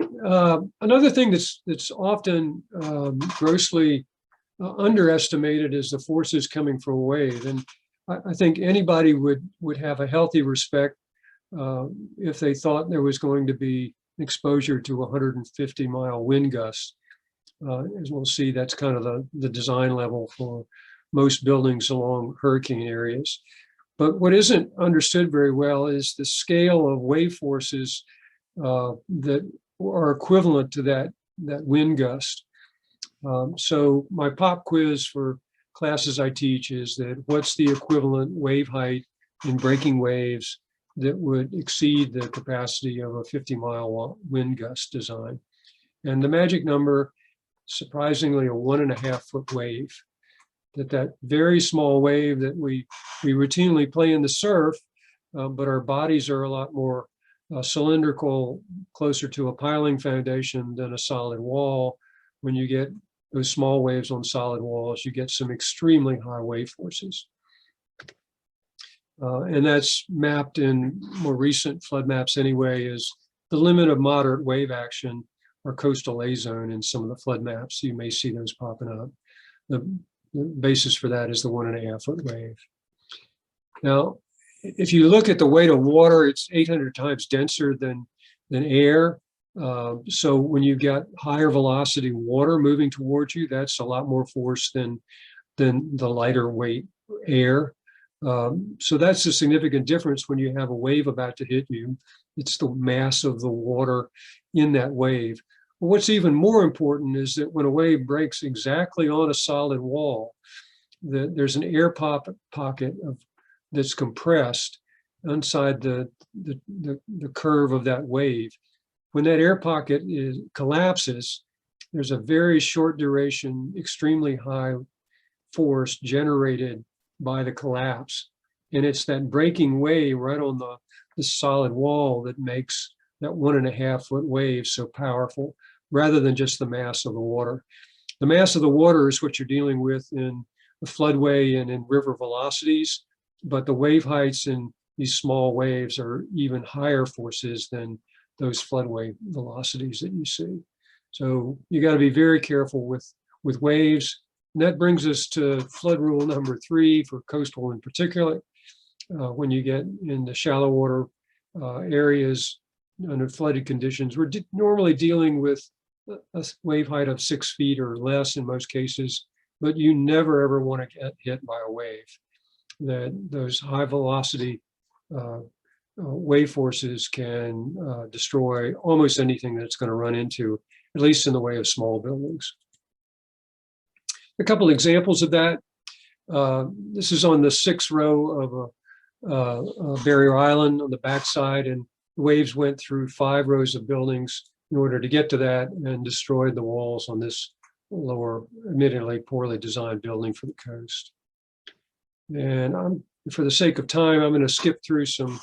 [SPEAKER 2] another thing that's often grossly underestimated is the forces coming from a wave. And I think anybody would have a healthy respect if they thought there was going to be exposure to 150-mile wind gusts. As we'll see, that's kind of the design level for most buildings along hurricane areas. But what isn't understood very well is the scale of wave forces that are equivalent to that wind gust. So my pop quiz for classes I teach is that what's the equivalent wave height in breaking waves that would exceed the capacity of a 50-mile wind gust design? And the magic number, surprisingly, a 1.5-foot wave. That very small wave that we routinely play in the surf, but our bodies are a lot more cylindrical, closer to a piling foundation than a solid wall. When you get those small waves on solid walls, you get some extremely high wave forces. And that's mapped in more recent flood maps anyway, is the limit of moderate wave action or coastal A zone in some of the flood maps. You may see those popping up. The basis for that is the 1.5 foot wave. Now, if you look at the weight of water, it's 800 times denser than air. So when you get higher velocity water moving towards you, that's a lot more force than the lighter weight air. So that's a significant difference when you have a wave about to hit you. It's the mass of the water in that wave. But what's even more important is that when a wave breaks exactly on a solid wall, there's an air pocket that's compressed inside the curve of that wave. When that air pocket collapses, there's a very short duration, extremely high force generated by the collapse. And it's that breaking wave right on the solid wall that makes that 1.5 foot wave so powerful, rather than just the mass of the water. The mass of the water is what you're dealing with in the floodway and in river velocities, but the wave heights in these small waves are even higher forces than those floodway velocities that you see. So you got to be very careful with waves. And that brings us to flood rule number 3 for coastal in particular. When you get in the shallow water areas under flooded conditions, we're normally dealing with a wave height of 6 feet or less in most cases, but you never ever want to get hit by a wave. Those high velocity wave forces can destroy almost anything that's going to run into, at least in the way of small buildings. A couple examples of that. This is on the 6th row of a barrier island on the backside, and the waves went through 5 rows of buildings in order to get to that and destroyed the walls on this lower, admittedly poorly designed building for the coast. And for the sake of time, I'm going to skip through some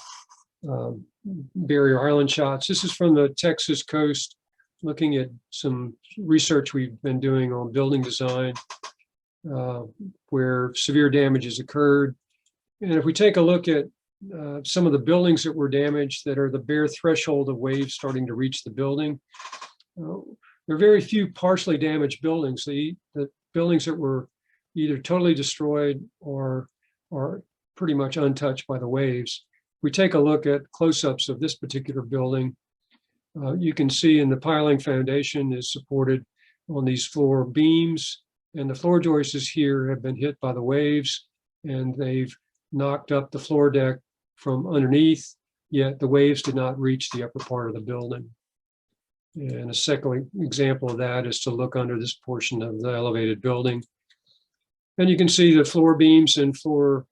[SPEAKER 2] barrier island shots. This is from the Texas coast, looking at some research we've been doing on building design where severe damage has occurred. And if we take a look at some of the buildings that were damaged that are the bare threshold of waves starting to reach the building, there are very few partially damaged buildings. The buildings that were either totally destroyed or are pretty much untouched by the waves. We take a look at close-ups of this particular building. You can see in the piling foundation is supported on these floor beams, and the floor joists here have been hit by the waves, and they've knocked up the floor deck from underneath, yet the waves did not reach the upper part of the building. And a second example of that is to look under this portion of the elevated building. And you can see the floor beams and floor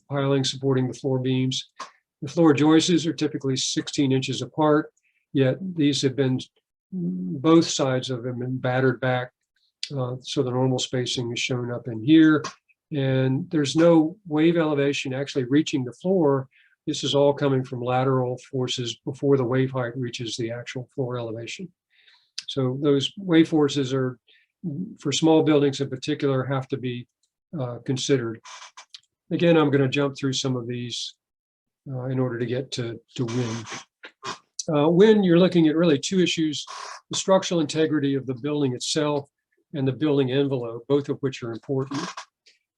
[SPEAKER 2] piling supporting the floor beams. The floor joists are typically 16 inches apart, yet these have been, both sides of them been battered back. So the normal spacing is shown up in here. And there's no wave elevation actually reaching the floor. This is all coming from lateral forces before the wave height reaches the actual floor elevation. So those wave forces are, for small buildings in particular, have to be considered. Again, I'm going to jump through some of these in order to get to wind. Wind, you're looking at really 2 issues: the structural integrity of the building itself and the building envelope, both of which are important.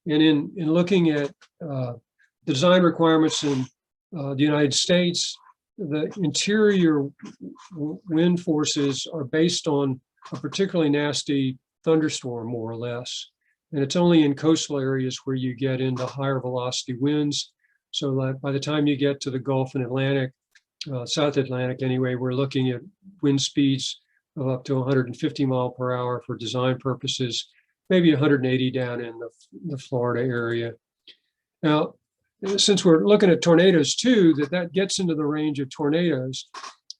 [SPEAKER 2] And in looking at the design requirements in the United States, the interior wind forces are based on a particularly nasty thunderstorm, more or less. And it's only in coastal areas where you get into higher velocity winds. So that by the time you get to the Gulf and Atlantic, South Atlantic anyway, we're looking at wind speeds of up to 150 miles per hour for design purposes, maybe 180 down in the Florida area. Now, since we're looking at tornadoes too, that gets into the range of tornadoes,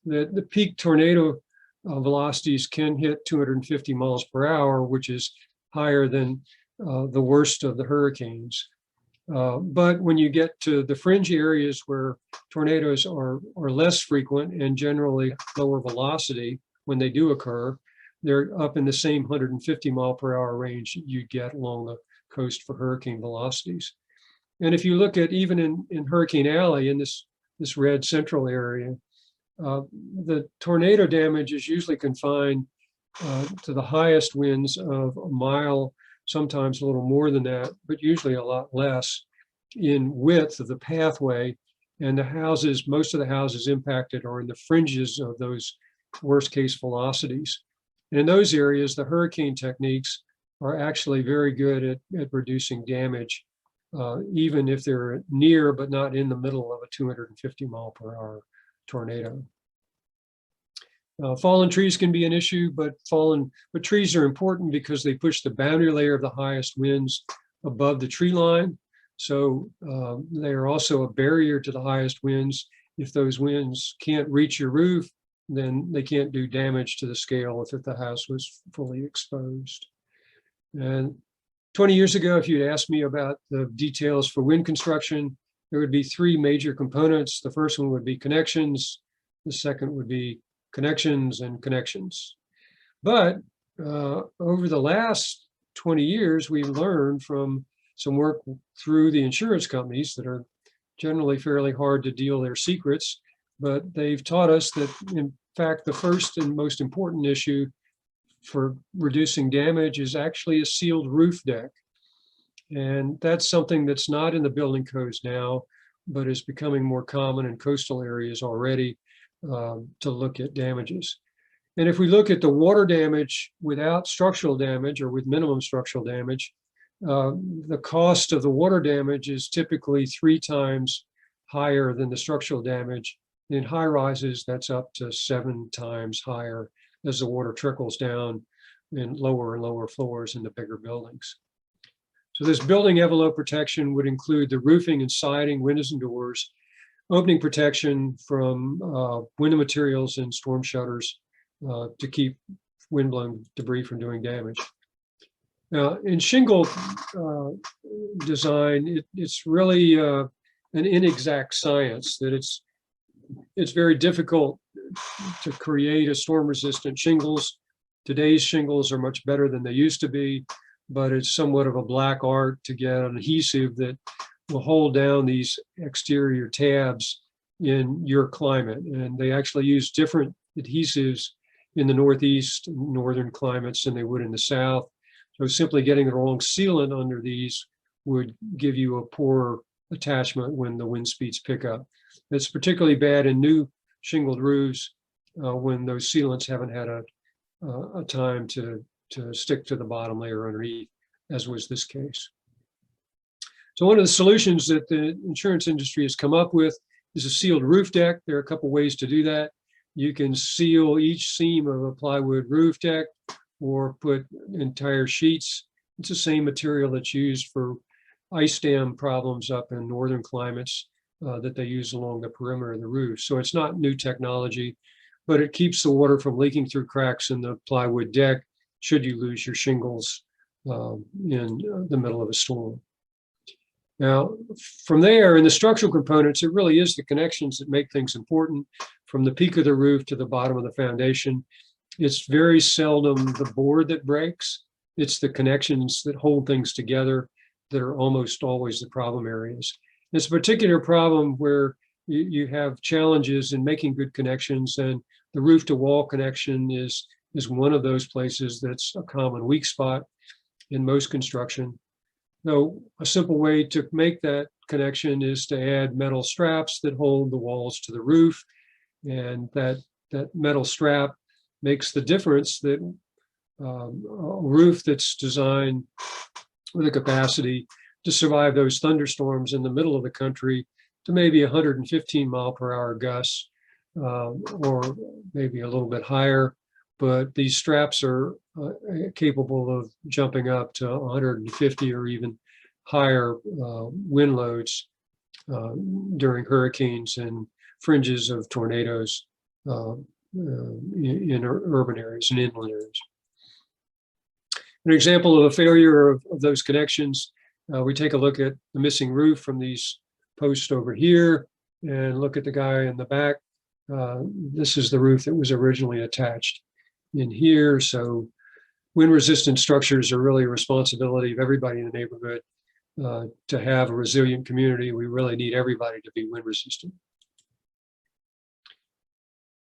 [SPEAKER 2] the peak tornado velocities can hit 250 miles per hour, which is higher than the worst of the hurricanes. But when you get to the fringe areas where tornadoes are less frequent and generally lower velocity when they do occur, they're up in the same 150 mile per hour range you get along the coast for hurricane velocities. And if you look at even in Hurricane Alley, in this red central area, the tornado damage is usually confined to the highest winds of a mile, sometimes a little more than that, but usually a lot less in width of the pathway. And the houses, most of the houses impacted are in the fringes of those worst case velocities. And in those areas, the hurricane techniques are actually very good at reducing damage, even if they're near but not in the middle of a 250 mile per hour tornado. Fallen trees can be an issue, but trees are important because they push the boundary layer of the highest winds above the tree line. So they are also a barrier to the highest winds. If those winds can't reach your roof, then they can't do damage to the scale if the house was fully exposed. And 20 years ago, if you'd asked me about the details for wind construction, there would be three major components. The first one would be connections. The second would be connections and connections. But over the last 20 years, we've learned from some work through the insurance companies that are generally fairly hard to deal their secrets, but they've taught us that, in fact, the first and most important issue for reducing damage is actually a sealed roof deck. And that's something that's not in the building codes now, but is becoming more common in coastal areas already to look at damages. And if we look at the water damage without structural damage or with minimum structural damage, the cost of the water damage is typically 3 times higher than the structural damage. In high rises, that's up to 7 times higher as the water trickles down in lower and lower floors in the bigger buildings. So this building envelope protection would include the roofing and siding, windows and doors, opening protection from window materials and storm shutters to keep windblown debris from doing damage. Now, in shingle design, it's really an inexact science that it's very difficult to create a storm-resistant shingles. Today's shingles are much better than they used to be, but it's somewhat of a black art to get an adhesive that will hold down these exterior tabs in your climate. And they actually use different adhesives in the Northeast and northern climates than they would in the South. So simply getting the wrong sealant under these would give you a poor attachment when the wind speeds pick up. It's particularly bad in new shingled roofs when those sealants haven't had a time to stick to the bottom layer underneath, as was this case. So one of the solutions that the insurance industry has come up with is a sealed roof deck. There are a couple ways to do that. You can seal each seam of a plywood roof deck or put entire sheets. It's the same material that's used for ice dam problems up in northern climates that they use along the perimeter of the roof. So it's not new technology, but it keeps the water from leaking through cracks in the plywood deck should you lose your shingles in the middle of a storm. Now, from there, in the structural components, it really is the connections that make things important, from the peak of the roof to the bottom of the foundation. It's very seldom the board that breaks. It's the connections that hold things together that are almost always the problem areas. It's a particular problem where you have challenges in making good connections, and the roof to wall connection is one of those places that's a common weak spot in most construction. So a simple way to make that connection is to add metal straps that hold the walls to the roof. And that metal strap makes the difference that a roof that's designed with a capacity to survive those thunderstorms in the middle of the country to maybe 115 mile per hour gusts or maybe a little bit higher. But these straps are capable of jumping up to 150 or even higher wind loads during hurricanes and fringes of tornadoes in urban areas and inland areas. An example of a failure of those connections, we take a look at the missing roof from these posts over here and look at the guy in the back. This is the roof that was originally attached in here. So wind resistant structures are really a responsibility of everybody in the neighborhood. to have a resilient community, we really need everybody to be wind resistant.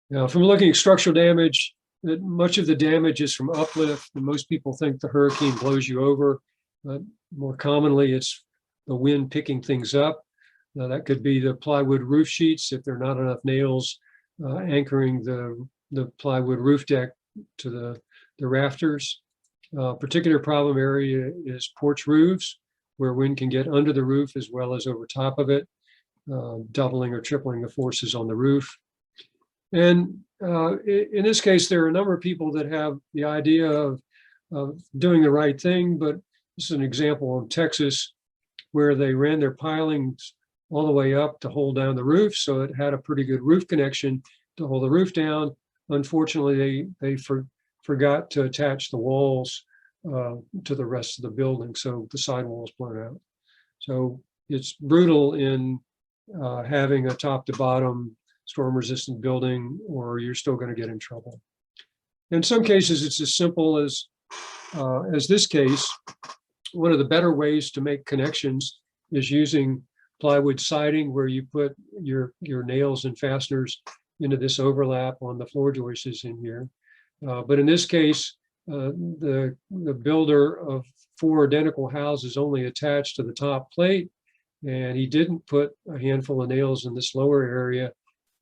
[SPEAKER 2] Now, from looking at structural damage, that much of the damage is from uplift, and most people think the hurricane blows you over. But more commonly, it's the wind picking things up. Now, that could be the plywood roof sheets if there are not enough nails anchoring the plywood roof deck to the rafters. Particular problem area is porch roofs, where wind can get under the roof as well as over top of it, doubling or tripling the forces on the roof. And in this case, there are a number of people that have the idea of doing the right thing, but this is an example in Texas where they ran their pilings all the way up to hold down the roof, so it had a pretty good roof connection to hold the roof down. Unfortunately, they forgot to attach the walls to the rest of the building, so the sidewall is blown out. So it's brutal in having a top to bottom storm resistant building, or you're still going to get in trouble. In some cases, it's as simple as this case. One of the better ways to make connections is using plywood siding, where you put your nails and fasteners into this overlap on the floor joists in here. But in this case, the builder of 4 identical houses only attached to the top plate, and he didn't put a handful of nails in this lower area.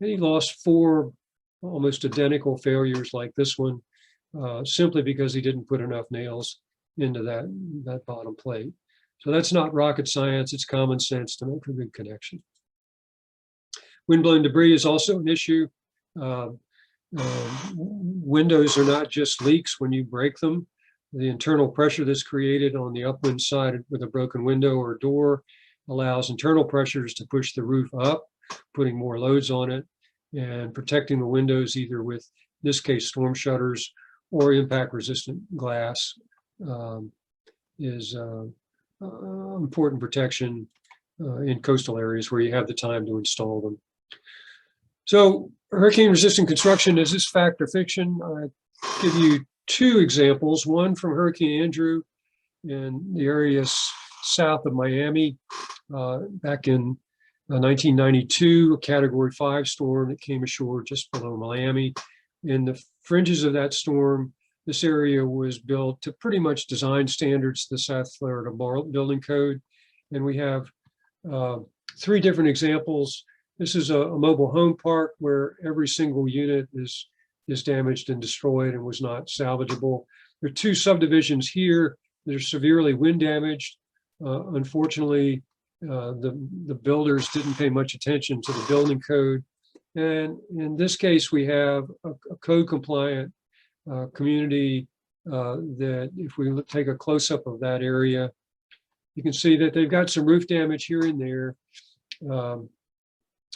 [SPEAKER 2] And he lost 4 almost identical failures like this one, simply because he didn't put enough nails into that bottom plate. So that's not rocket science, it's common sense to make a good connection. Windblown debris is also an issue. Windows are not just leaks when you break them. The internal pressure that's created on the upwind side with a broken window or door allows internal pressures to push the roof up, putting more loads on it, and protecting the windows either with, in this case, storm shutters or impact resistant glass is important protection in coastal areas where you have the time to install them. So hurricane resistant construction, is this fact or fiction? I'll give you 2 examples, one from Hurricane Andrew in the area south of Miami back in 1992, a Category 5 storm that came ashore just below Miami. In the fringes of that storm, this area was built to pretty much design standards, the South Florida Building Code. And we have 3 different examples. This is a mobile home park where every single unit is damaged and destroyed and was not salvageable. There are 2 subdivisions here that are severely wind damaged. Unfortunately, the builders didn't pay much attention to the building code. And in this case, we have a code compliant community that if we take a close-up of that area, you can see that they've got some roof damage here and there.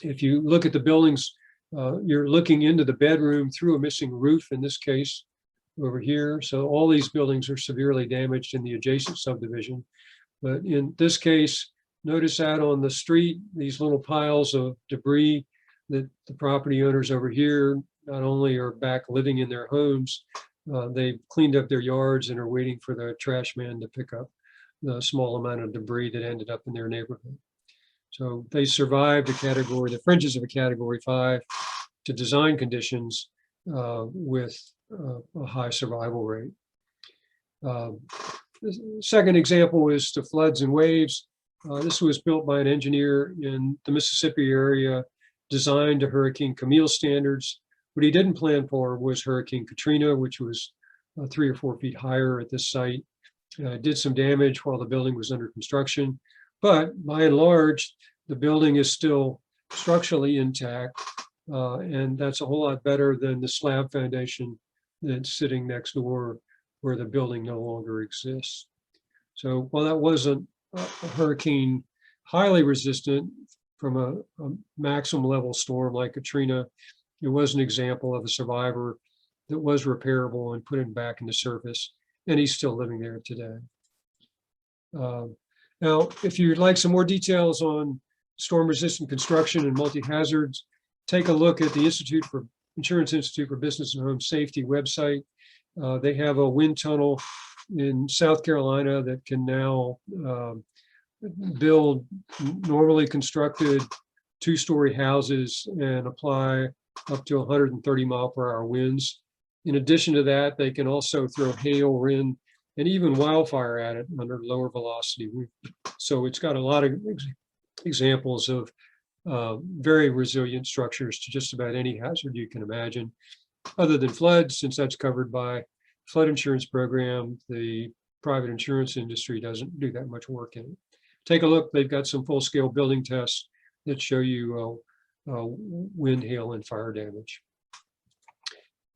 [SPEAKER 2] If you look at the buildings, you're looking into the bedroom through a missing roof, in this case, over here. So all these buildings are severely damaged in the adjacent subdivision. But in this case, notice out on the street, these little piles of debris that the property owners over here not only are back living in their homes, they've cleaned up their yards and are waiting for the trash man to pick up the small amount of debris that ended up in their neighborhood. So they survived the fringes of a Category 5 to design conditions with a high survival rate. The second example is the floods and waves. This was built by an engineer in the Mississippi area, designed to Hurricane Camille standards. What he didn't plan for was Hurricane Katrina, which was 3 or 4 feet higher at this site. Did some damage while the building was under construction, but by and large, the building is still structurally intact, and that's a whole lot better than the slab foundation that's sitting next door where the building no longer exists. So while that wasn't a hurricane highly resistant from a maximum level storm like Katrina, it was an example of a survivor that was repairable and put him back into service, and he's still living there today. Now, if you'd like some more details on storm resistant construction and multi-hazards, take a look at the Insurance Institute for Business and Home Safety website. They have a wind tunnel in South Carolina that can now build normally constructed 2-story houses and apply up to 130-mile-per-hour winds. In addition to that, they can also throw hail, wind, and even wildfire at it under lower velocity. So it's got a lot of examples of very resilient structures to just about any hazard you can imagine. Other than floods, since that's covered by flood insurance program, the private insurance industry doesn't do that much work in it. Take a look, they've got some full-scale building tests that show you wind, hail, and fire damage.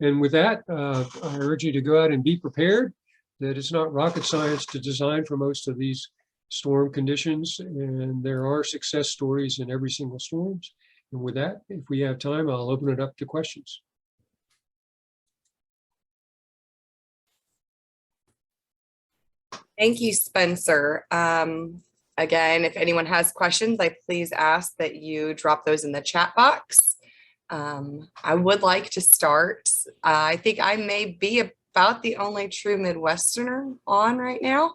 [SPEAKER 2] And with that, I urge you to go out and be prepared, that it's not rocket science to design for most of these storm conditions, and there are success stories in every single storm. And with that, if we have time, I'll open it up to questions.
[SPEAKER 1] Thank you, Spencer. Again, if anyone has questions, I please ask that you drop those in the chat box. I would like to start. I think I may be about the only true Midwesterner on right now.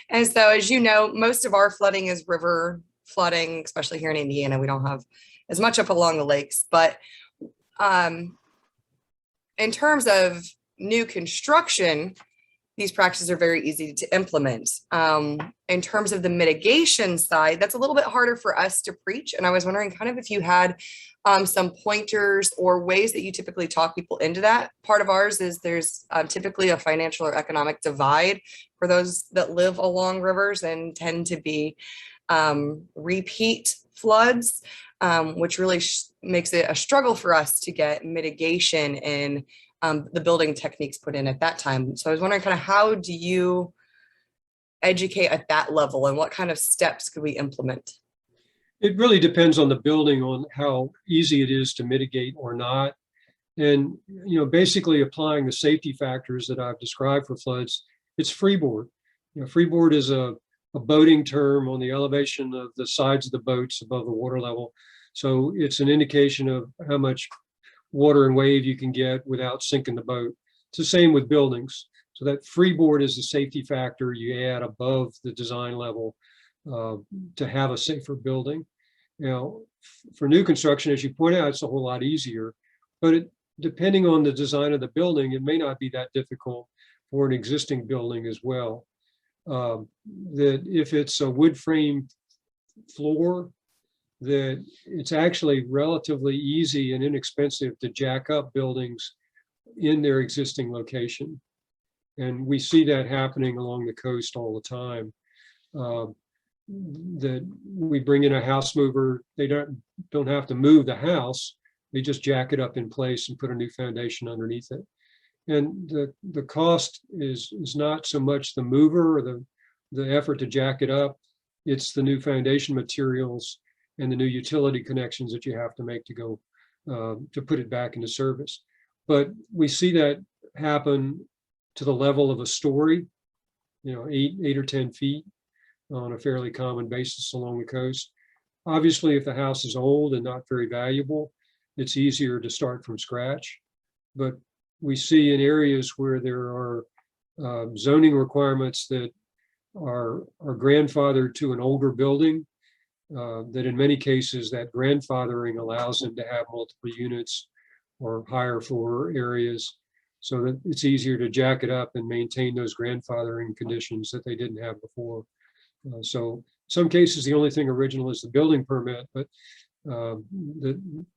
[SPEAKER 1] And so, as you know, most of our flooding is river flooding, especially here in Indiana. We don't have as much up along the lakes. But in terms of new construction, these practices are very easy to implement. In terms of the mitigation side, that's a little bit harder for us to preach. And I was wondering kind of if you had some pointers or ways that you typically talk people into that. Part of ours is there's typically a financial or economic divide for those that live along rivers and tend to be repeat floods, which really makes it a struggle for us to get mitigation in the building techniques put in at that time. So I was wondering kind of how do you educate at that level and what kind of steps could we implement?
[SPEAKER 2] It really depends on the building, on how easy it is to mitigate or not. And, you know, basically applying the safety factors that I've described for floods, it's freeboard. You know, freeboard is a boating term on the elevation of the sides of the boats above the water level. So it's an indication of how much water and wave you can get without sinking the boat. It's the same with buildings. So that freeboard is a safety factor you add above the design level to have a safer building. Now, for new construction, as you point out, it's a whole lot easier, but depending on the design of the building, it may not be that difficult for an existing building as well. That if it's a wood frame floor, that it's actually relatively easy and inexpensive to jack up buildings in their existing location. And we see that happening along the coast all the time. That we bring in a house mover, they don't have to move the house, they just jack it up in place and put a new foundation underneath it. And the cost is not so much the mover or the effort to jack it up, it's the new foundation materials and the new utility connections that you have to make to go to put it back into service. But we see that happen to the level of a story, you know, 8 or 10 feet on a fairly common basis along the coast. Obviously, if the house is old and not very valuable, it's easier to start from scratch. But we see in areas where there are zoning requirements that are grandfathered to an older building, that in many cases that grandfathering allows them to have multiple units or higher floor areas, so that it's easier to jack it up and maintain those grandfathering conditions that they didn't have before. So in some cases, the only thing original is the building permit, but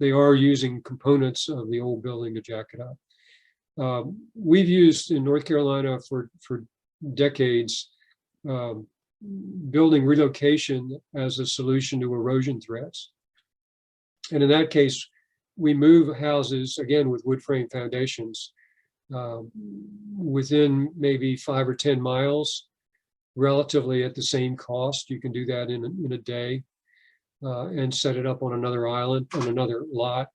[SPEAKER 2] they are using components of the old building to jack it up. We've used in North Carolina for decades building relocation as a solution to erosion threats. And in that case, we move houses, again, with wood frame foundations within maybe 5 or 10 miles, relatively at the same cost. You can do that in a day and set it up on another island, on another lot.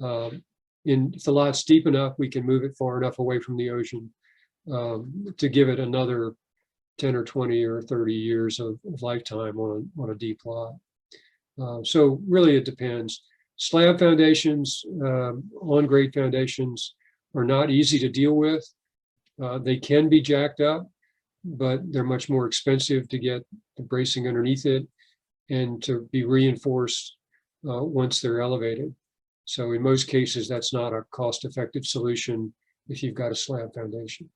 [SPEAKER 2] If the lot's deep enough, we can move it far enough away from the ocean to give it another 10 or 20 or 30 years of lifetime on a deep lot. So really it depends. Slab foundations, on-grade foundations are not easy to deal with. They can be jacked up, but they're much more expensive to get the bracing underneath it. and to be reinforced once they're elevated. So in most cases, that's not a cost-effective solution if you've got a slab foundation.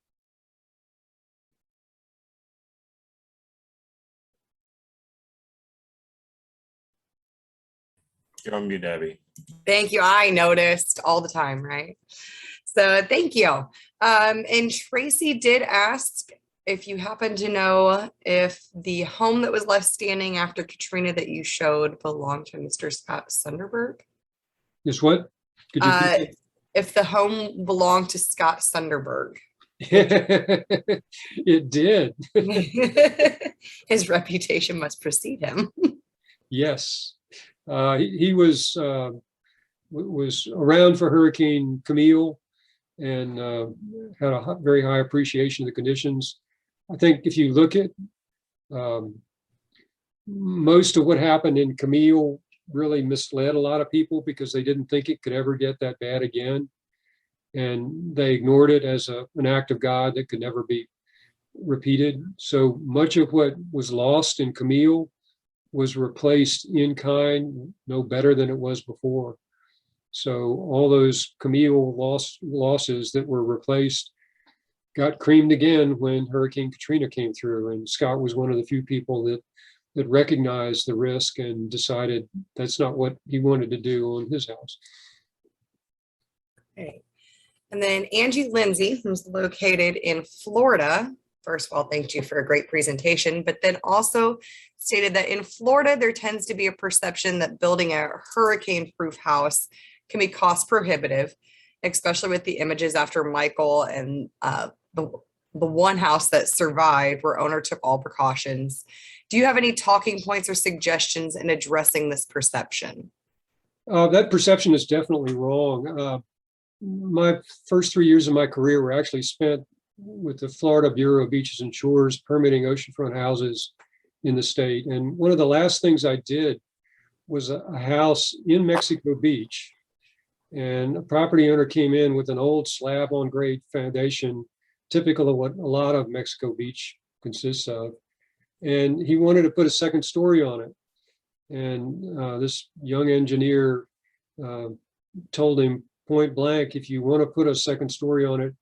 [SPEAKER 3] You're on mute, Abby.
[SPEAKER 1] Thank you. I noticed all the time, right? So thank you. And Tracy did ask if you happen to know if the home that was left standing after Katrina that you showed belonged to Mr. Scott Sunderberg.
[SPEAKER 2] Is what? Could you
[SPEAKER 1] If the home belonged to Scott Sunderberg.
[SPEAKER 2] It did.
[SPEAKER 1] His reputation must precede him.
[SPEAKER 2] Yes. He was around for Hurricane Camille and had a very high appreciation of the conditions. I think if you look at most of what happened in Camille really misled a lot of people because they didn't think it could ever get that bad again. And they ignored it as an act of God that could never be repeated. So much of what was lost in Camille was replaced in kind, no better than it was before. So all those Camille losses that were replaced got creamed again when Hurricane Katrina came through. And Scott was one of the few people that recognized the risk and decided that's not what he wanted to do on his house.
[SPEAKER 1] Okay. And then Angie Lindsay, who's located in Florida, first of all, thanked you for a great presentation, but then also stated that in Florida, there tends to be a perception that building a hurricane-proof house can be cost prohibitive, especially with the images after Michael and the one house that survived where owner took all precautions. Do you have any talking points or suggestions in addressing this perception?
[SPEAKER 2] That perception is definitely wrong. My first 3 years of my career were actually spent with the Florida Bureau of Beaches and Shores permitting oceanfront houses in the state. And one of the last things I did was a house in Mexico Beach. And a property owner came in with an old slab on grade foundation, typical of what a lot of Mexico Beach consists of. And he wanted to put a second story on it. And this young engineer told him point blank, if you want to put a second story on it,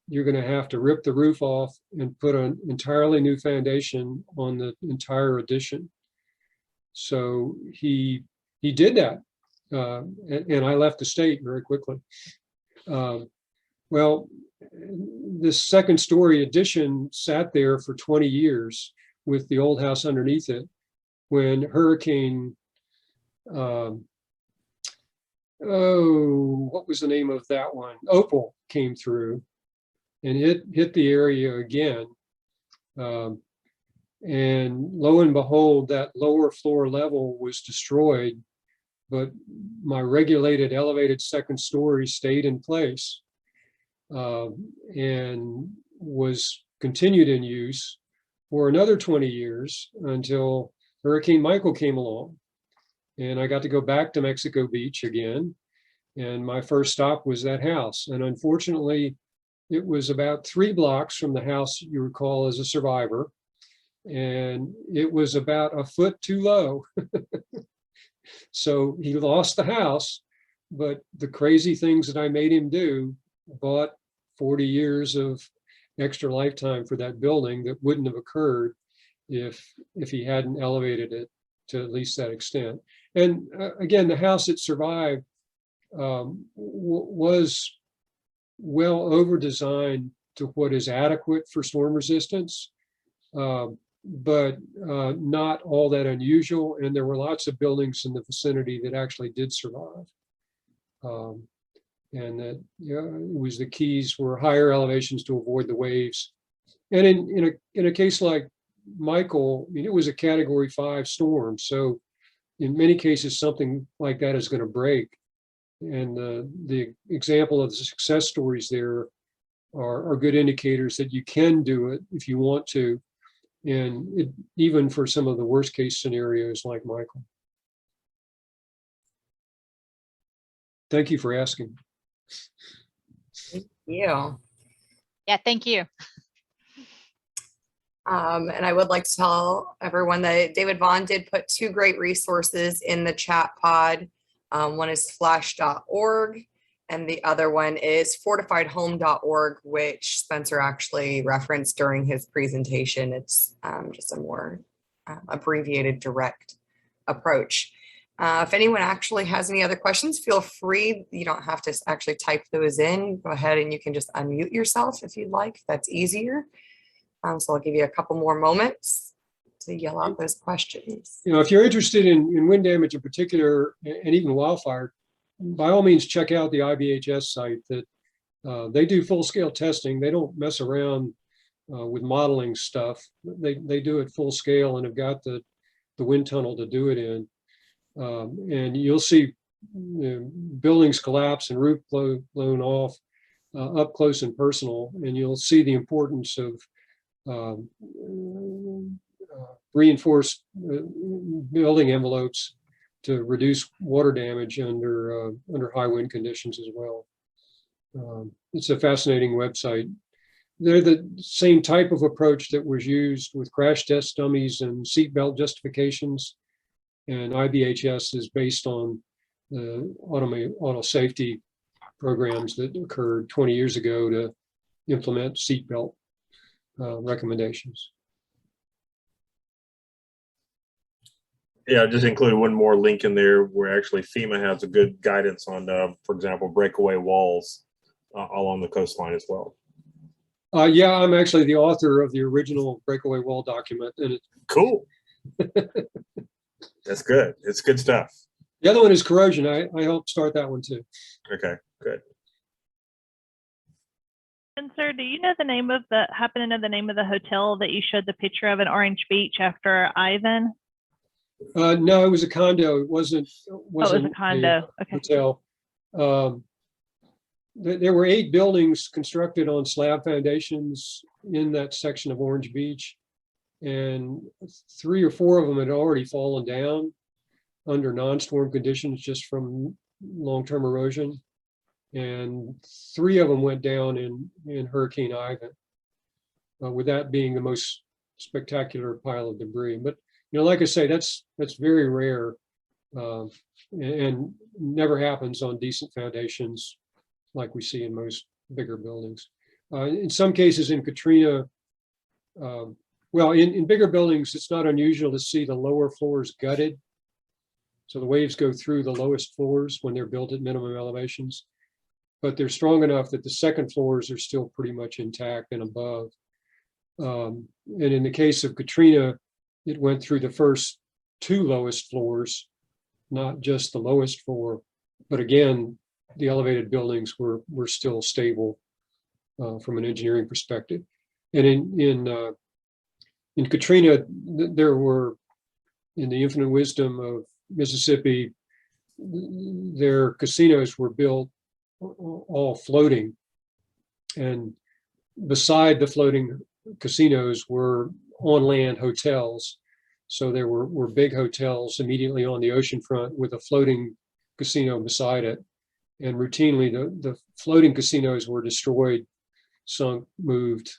[SPEAKER 2] you're going to have to rip the roof off and put an entirely new foundation on the entire addition. So he did that. And I left the state very quickly. Well, this second story addition sat there for 20 years with the old house underneath it when Hurricane, what was the name of that one? Opal came through and hit the area again. And lo and behold, that lower floor level was destroyed, but my regulated elevated second story stayed in place and was continued in use for another 20 years until Hurricane Michael came along. And I got to go back to Mexico Beach again. And my first stop was that house. And unfortunately, it was about 3 blocks from the house you recall as a survivor. And it was about a foot too low. So he lost the house, but the crazy things that I made him do bought 40 years of extra lifetime for that building that wouldn't have occurred if he hadn't elevated it to at least that extent. And again, the house that survived was well over designed to what is adequate for storm resistance, but not all that unusual. And there were lots of buildings in the vicinity that actually did survive. And that it was the keys were higher elevations to avoid the waves. And in a case like Michael, I mean, it was a Category 5 storm. So in many cases, something like that is going to break. And the example of the success stories there are good indicators that you can do it if you want to. And even for some of the worst case scenarios like Michael. Thank you for asking.
[SPEAKER 1] Thank you.
[SPEAKER 4] Yeah, thank you.
[SPEAKER 1] And I would like to tell everyone that David Vaughn did put two great resources in the chat pod. One is flash.org, and the other one is fortifiedhome.org, which Spencer actually referenced during his presentation. It's just a more abbreviated, direct approach. If anyone actually has any other questions, feel free. You don't have to actually type those in. Go ahead and you can just unmute yourself if you'd like. That's easier. So I'll give you a couple more moments to yell out those questions.
[SPEAKER 2] If you're interested in wind damage in particular, and even wildfire, by all means, check out the IBHS site. That they do full-scale testing. They don't mess around with modeling stuff. They do it full scale and have got the wind tunnel to do it in. And you'll see buildings collapse and roof blown off up close and personal, and you'll see the importance of reinforced building envelopes to reduce water damage under high wind conditions as well. It's a fascinating website. They're the same type of approach that was used with crash test dummies and seatbelt justifications. And IBHS is based on the auto safety programs that occurred 20 years ago to implement seatbelt recommendations.
[SPEAKER 3] Yeah, I just included one more link in there where actually FEMA has a good guidance on, for example, breakaway walls along the coastline as well.
[SPEAKER 2] Yeah, I'm actually the author of the original breakaway wall document. And
[SPEAKER 3] cool. That's good. It's good stuff.
[SPEAKER 2] The other one is corrosion. I helped start that one too.
[SPEAKER 3] Okay, good.
[SPEAKER 4] Spencer, do you know the name of happen to know the name of the hotel that you showed the picture of in Orange Beach after Ivan?
[SPEAKER 2] No, it was a condo. It wasn't
[SPEAKER 4] it was a condo. Okay.
[SPEAKER 2] Hotel. There were 8 buildings constructed on slab foundations in that section of Orange Beach, and 3 or 4 of them had already fallen down under non-storm conditions just from long-term erosion, and 3 of them went down in Hurricane Ivan, with that being the most spectacular pile of debris. But like I say, that's very rare, and never happens on decent foundations like we see in most bigger buildings. In some cases in Katrina, well, in bigger buildings, it's not unusual to see the lower floors gutted. So the waves go through the lowest floors when they're built at minimum elevations, but they're strong enough that the second floors are still pretty much intact and above. And in the case of Katrina, it went through the first 2 lowest floors, not just the lowest floor, but again, the elevated buildings were still stable from an engineering perspective. And in Katrina, there were, in the infinite wisdom of Mississippi, their casinos were built all floating, and beside the floating casinos were on-land hotels. So there were big hotels immediately on the ocean front with a floating casino beside it. And routinely the floating casinos were destroyed, sunk, moved,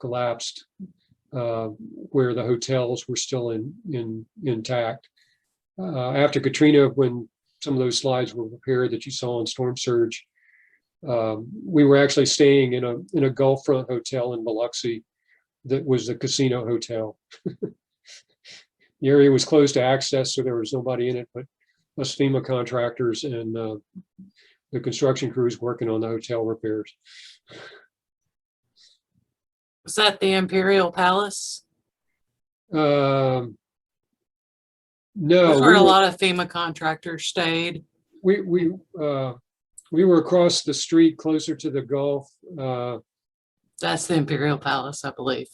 [SPEAKER 2] collapsed, where the hotels were still intact. After Katrina, when some of those slides were repaired that you saw on Storm Surge, we were actually staying in a Gulf Front hotel in Biloxi that was the casino hotel. The area was closed to access, so there was nobody in it but us FEMA contractors and the construction crews working on the hotel repairs.
[SPEAKER 5] Was that the Imperial Palace?
[SPEAKER 2] No.
[SPEAKER 5] That's where a lot of FEMA contractors stayed.
[SPEAKER 2] We were across the street closer to the Gulf.
[SPEAKER 5] That's the Imperial Palace, I believe.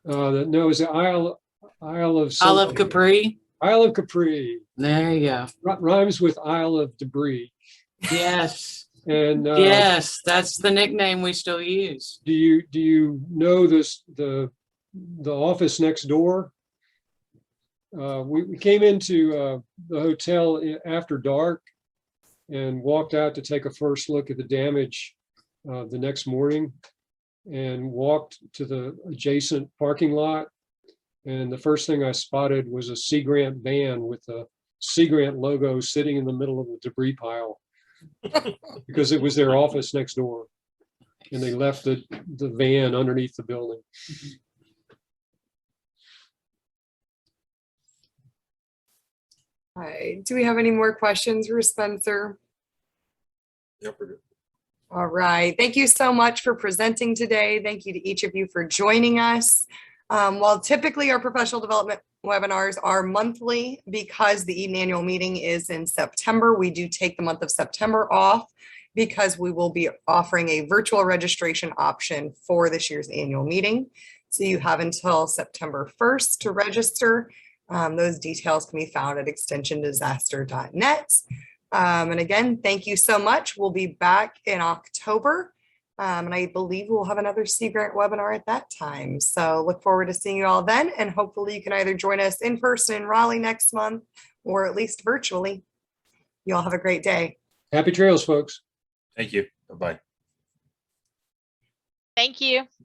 [SPEAKER 2] No, it was the Isle of
[SPEAKER 5] Capri.
[SPEAKER 2] Isle of Capri.
[SPEAKER 5] There you go.
[SPEAKER 2] Rhymes with Isle of Debris.
[SPEAKER 5] Yes.
[SPEAKER 2] And
[SPEAKER 5] yes, that's the nickname we still use.
[SPEAKER 2] Do you know the office next door? We came into the hotel after dark and walked out to take a first look at the damage the next morning. and walked to the adjacent parking lot. And the first thing I spotted was a Sea Grant van with the Sea Grant logo sitting in the middle of the debris pile because it was their office next door. And they left the van underneath the building.
[SPEAKER 1] All right. Do we have any more questions for Spencer?
[SPEAKER 3] Yep, we're good.
[SPEAKER 1] All right. Thank you so much for presenting today. Thank you to each of you for joining us. While typically our professional development webinars are monthly, because the Eden annual meeting is in September, we do take the month of September off because we will be offering a virtual registration option for this year's annual meeting. So you have until September 1st to register. Those details can be found at extensiondisaster.net. And again, thank you so much. We'll be back in October. And I believe we'll have another Sea Grant webinar at that time. So look forward to seeing you all then. And hopefully you can either join us in person in Raleigh next month or at least virtually. You all have a great day.
[SPEAKER 2] Happy trails, folks.
[SPEAKER 3] Thank you. Bye-bye.
[SPEAKER 6] Thank you.